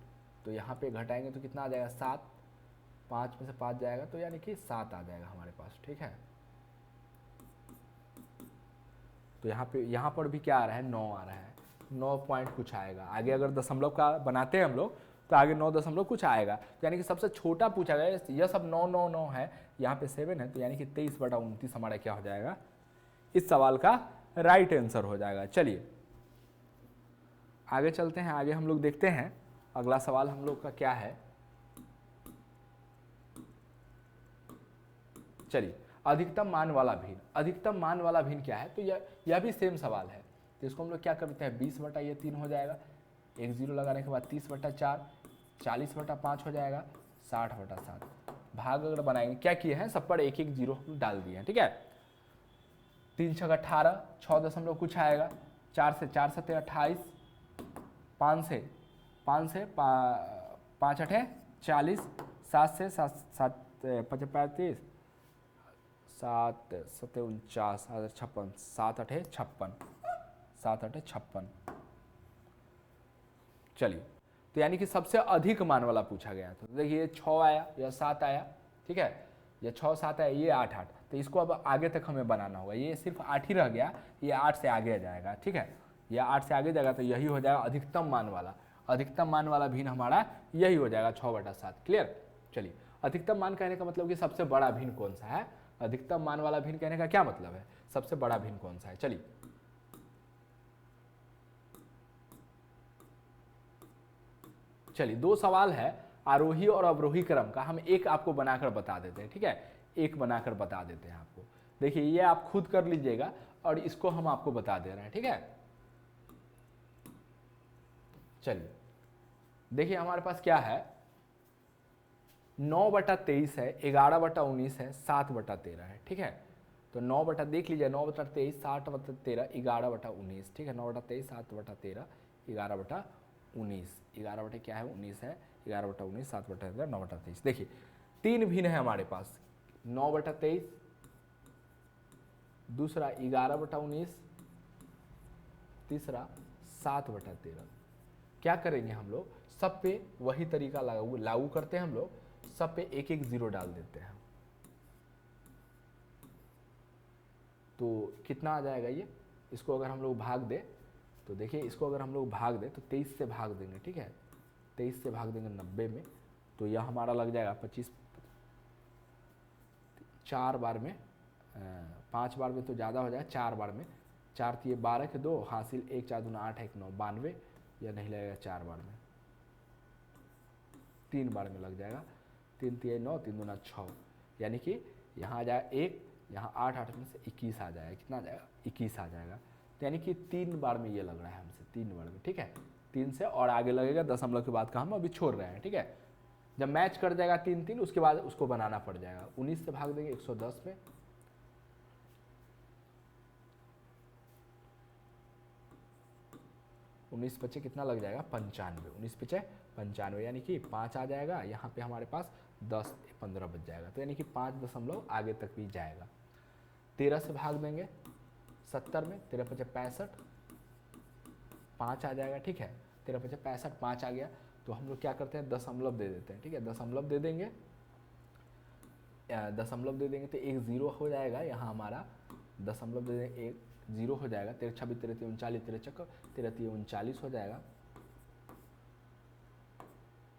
Speaker 1: तो यहाँ पे घटाएंगे तो कितना आ जाएगा, 7, 5 में से 5 जाएगा तो यानी कि 7 आ जाएगा हमारे पास। ठीक है, तो यहाँ पर भी क्या आ रहा है, 9 आ रहा है, 9 पॉइंट कुछ आएगा। आगे अगर दशमलव का बनाते हैं हम लोग तो आगे 9 दशमलव कुछ आएगा, तो यानी कि सबसे छोटा पूछा गया। यह सब 9 9 9 है, यहाँ पे 7 है, तो यानी कि 23/29 हमारा क्या हो जाएगा, इस सवाल का राइट आंसर हो जाएगा। चलिए आगे चलते हैं, आगे हम लोग देखते हैं अगला सवाल हम लोग का क्या है। चलिए, अधिकतम मान वाला भिन्न। अधिकतम मान वाला भिन्न क्या है, तो यह भी सेम सवाल है। तो इसको हम लोग क्या करते हैं, 20/3 हो जाएगा, एक जीरो लगाने के बाद 30/4, 40/5 हो जाएगा, 60/7। भाग अगर बनाएंगे, क्या किए हैं, सब पर एक एक जीरो डाल दिए हैं। ठीक है, 3 6 18, 6 दशमलव कुछ आएगा, 4 से 4 7 28, 5 से 5 8 40, 7 से 7 7 35, 7 7 49, 56, 7 8 56, 7 8 56। चलिए, तो यानी कि सबसे अधिक मान वाला पूछा गया था। तो देखिए 6 आया या 7 आया। ठीक है, ये 6 7 आया, ये 8 8, तो इसको अब आगे तक हमें बनाना होगा। ये सिर्फ 8 ही रह गया, ये 8 से आगे जाएगा। ठीक है, ये 8 से आगे जाएगा, तो यही हो जाएगा अधिकतम मान वाला। अधिकतम मान वाला भिन्न हमारा यही हो जाएगा, 6/7। क्लियर। चलिए, अधिकतम मान कहने का मतलब कि सबसे बड़ा भिन्न कौन सा है। अधिकतम मान वाला भिन्न कहने का क्या मतलब है, सबसे बड़ा भिन्न कौन सा है। चलिए 2 सवाल है आरोही और अवरोही क्रम का, हम एक आपको बनाकर बता देते हैं। ठीक है, एक बनाकर बता देते हैं आपको। देखिए, ये आप खुद कर लीजिएगा और इसको हम आपको बता दे रहे हैं। ठीक है, चलिए देखिए हमारे पास क्या है, 9/23 है, 11/19 है, 7/13 है। ठीक है, तो 9 देख लीजिए, 9/23, 7/13, 11/19। ठीक है, 9/23, 7/13, 11/19, 11 क्या है, 19 है, 11/19, 7/13, 9/23। देखिए 3 भिन्न है हमारे पास, 9/23, दूसरा 11/19, तीसरा 7/13। क्या करेंगे हम लोग, सब पे वही तरीका लागू करते हैं हम लोग, सब पे एक एक जीरो डाल देते हैं। तो कितना आ जाएगा ये, इसको अगर हम लोग भाग दे तो देखिए, इसको अगर हम लोग भाग दे तो 23 से भाग देंगे। ठीक है, 23 से भाग देंगे 90 में, तो यह हमारा लग जाएगा 25। 4 बार में 5 बार में तो ज़्यादा हो जाएगा, 4 बार में, 4 तिये 12 के 2 हासिल 1 4 दूना 8 1 9 92, या नहीं लगेगा 4 बार में, 3 बार में लग जाएगा, 3 तिये 9, 3 दूना 6, यानी कि यहाँ आ जाएगा 1, यहाँ 8 8 में से 21 आ जाएगा। कितना आ जाएगा, 21 आ जाएगा। तो यानी कि 3 बार में ये लग रहा है हमसे, 3 बार में। ठीक है, 3 से और आगे लगेगा, दशमलव के बाद का हम अभी छोड़ रहे हैं। ठीक है, जब मैच कर जाएगा 3 3, उसके बाद उसको बनाना पड़ जाएगा। 19 से भाग देंगे 110 में, 19 बचे कितना लग जाएगा, 95, 19 बचे 95, यानी कि 5 आ जाएगा। यहाँ पे हमारे पास 10 15 बच जाएगा, तो यानी कि 5 दशमलव आगे तक भी जाएगा। 13 से भाग देंगे 70 में, 13 बचे 65, 5 आ जाएगा। ठीक है, 13 बचे 65, 5 आ गया। तो हम लोग क्या करते हैं, दशमलव दे देते हैं। ठीक है, दशमलव दे देंगे, दशमलव दे देंगे तो एक जीरो हो जाएगा। यहाँ हमारा दशमलव दे देंगे, एक जीरो हो जाएगा। 13 26 13 39, 13 चक्कर 13 39 हो जाएगा।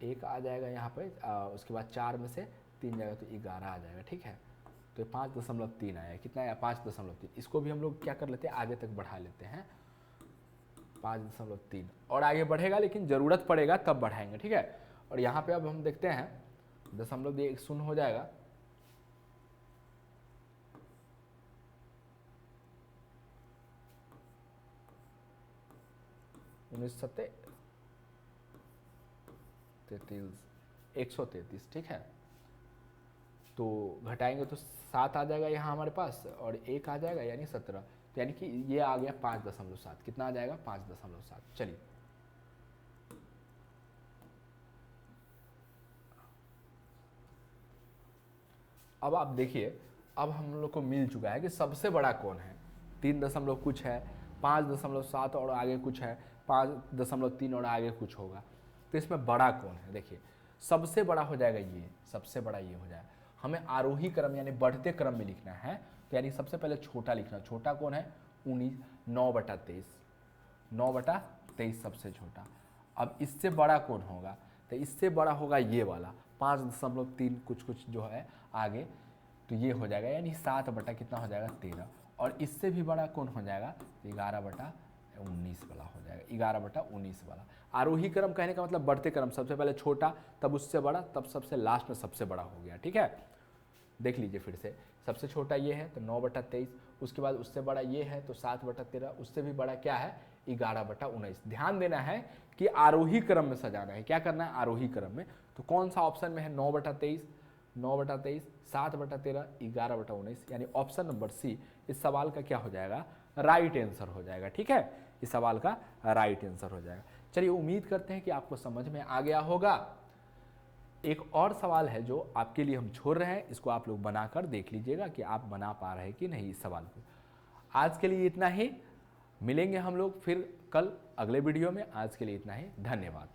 Speaker 1: एक आ जाएगा यहाँ पे, उसके बाद 4 में से 3 जाएगा तो 11 आ जाएगा, ठीक है। तो 5.3 आया, कितना आया 5.3। इसको भी हम लोग क्या कर लेते हैं, आगे तक बढ़ा लेते हैं 5.3, और आगे बढ़ेगा लेकिन ज़रूरत पड़ेगा तब बढ़ाएंगे, ठीक है। और यहाँ पे अब हम देखते हैं 0.1 हो जाएगा, उन्नीस 133, ठीक है। तो घटाएंगे तो 7 आ जाएगा यहाँ हमारे पास, और 1 आ जाएगा यानी 17, तो यानी कि ये आ गया 5.7। कितना आ जाएगा 5.7। चलिए अब आप देखिए, अब हम लोग को मिल चुका है कि सबसे बड़ा कौन है। 3 कुछ है, 5.7 और आगे कुछ है, 5.3 और आगे कुछ होगा। तो इसमें बड़ा कौन है, देखिए सबसे बड़ा हो जाएगा ये, सबसे बड़ा ये हो जाएगा। हमें आरोही क्रम यानी बढ़ते क्रम में लिखना है, तो यानी सबसे पहले छोटा लिखना। छोटा कौन है 19, 9/23, 9/23 सबसे छोटा। अब इससे बड़ा कौन होगा, तो इससे बड़ा होगा ये वाला 5.3 कुछ जो है आगे, तो ये हो जाएगा यानी 7 कितना हो जाएगा 13। और इससे भी बड़ा कौन हो जाएगा 11/19 वाला हो जाएगा, 11/19 वाला। आरोही क्रम कहने का मतलब बढ़ते क्रम, सबसे पहले छोटा तब उससे बड़ा तब सबसे लास्ट में सबसे बड़ा हो गया, ठीक है। देख लीजिए फिर से, सबसे छोटा ये है तो 9/23, उसके बाद उससे बड़ा ये है तो 7/13, उससे भी बड़ा क्या है 11/19। ध्यान देना है कि आरोही क्रम में सजाना है, क्या करना है आरोही क्रम में। तो कौन सा ऑप्शन में है 9/23, 7/13, 11/19, यानी ऑप्शन नंबर सी इस सवाल का क्या हो जाएगा राइट आंसर हो जाएगा, ठीक है। इस सवाल का राइट आंसर हो जाएगा। चलिए उम्मीद करते हैं कि आपको समझ में आ गया होगा। एक और सवाल है जो आपके लिए हम छोड़ रहे हैं, इसको आप लोग बनाकर देख लीजिएगा कि आप बना पा रहे हैं कि नहीं इस सवाल को। आज के लिए इतना ही, मिलेंगे हम लोग फिर कल अगले वीडियो में। आज के लिए इतना ही, धन्यवाद।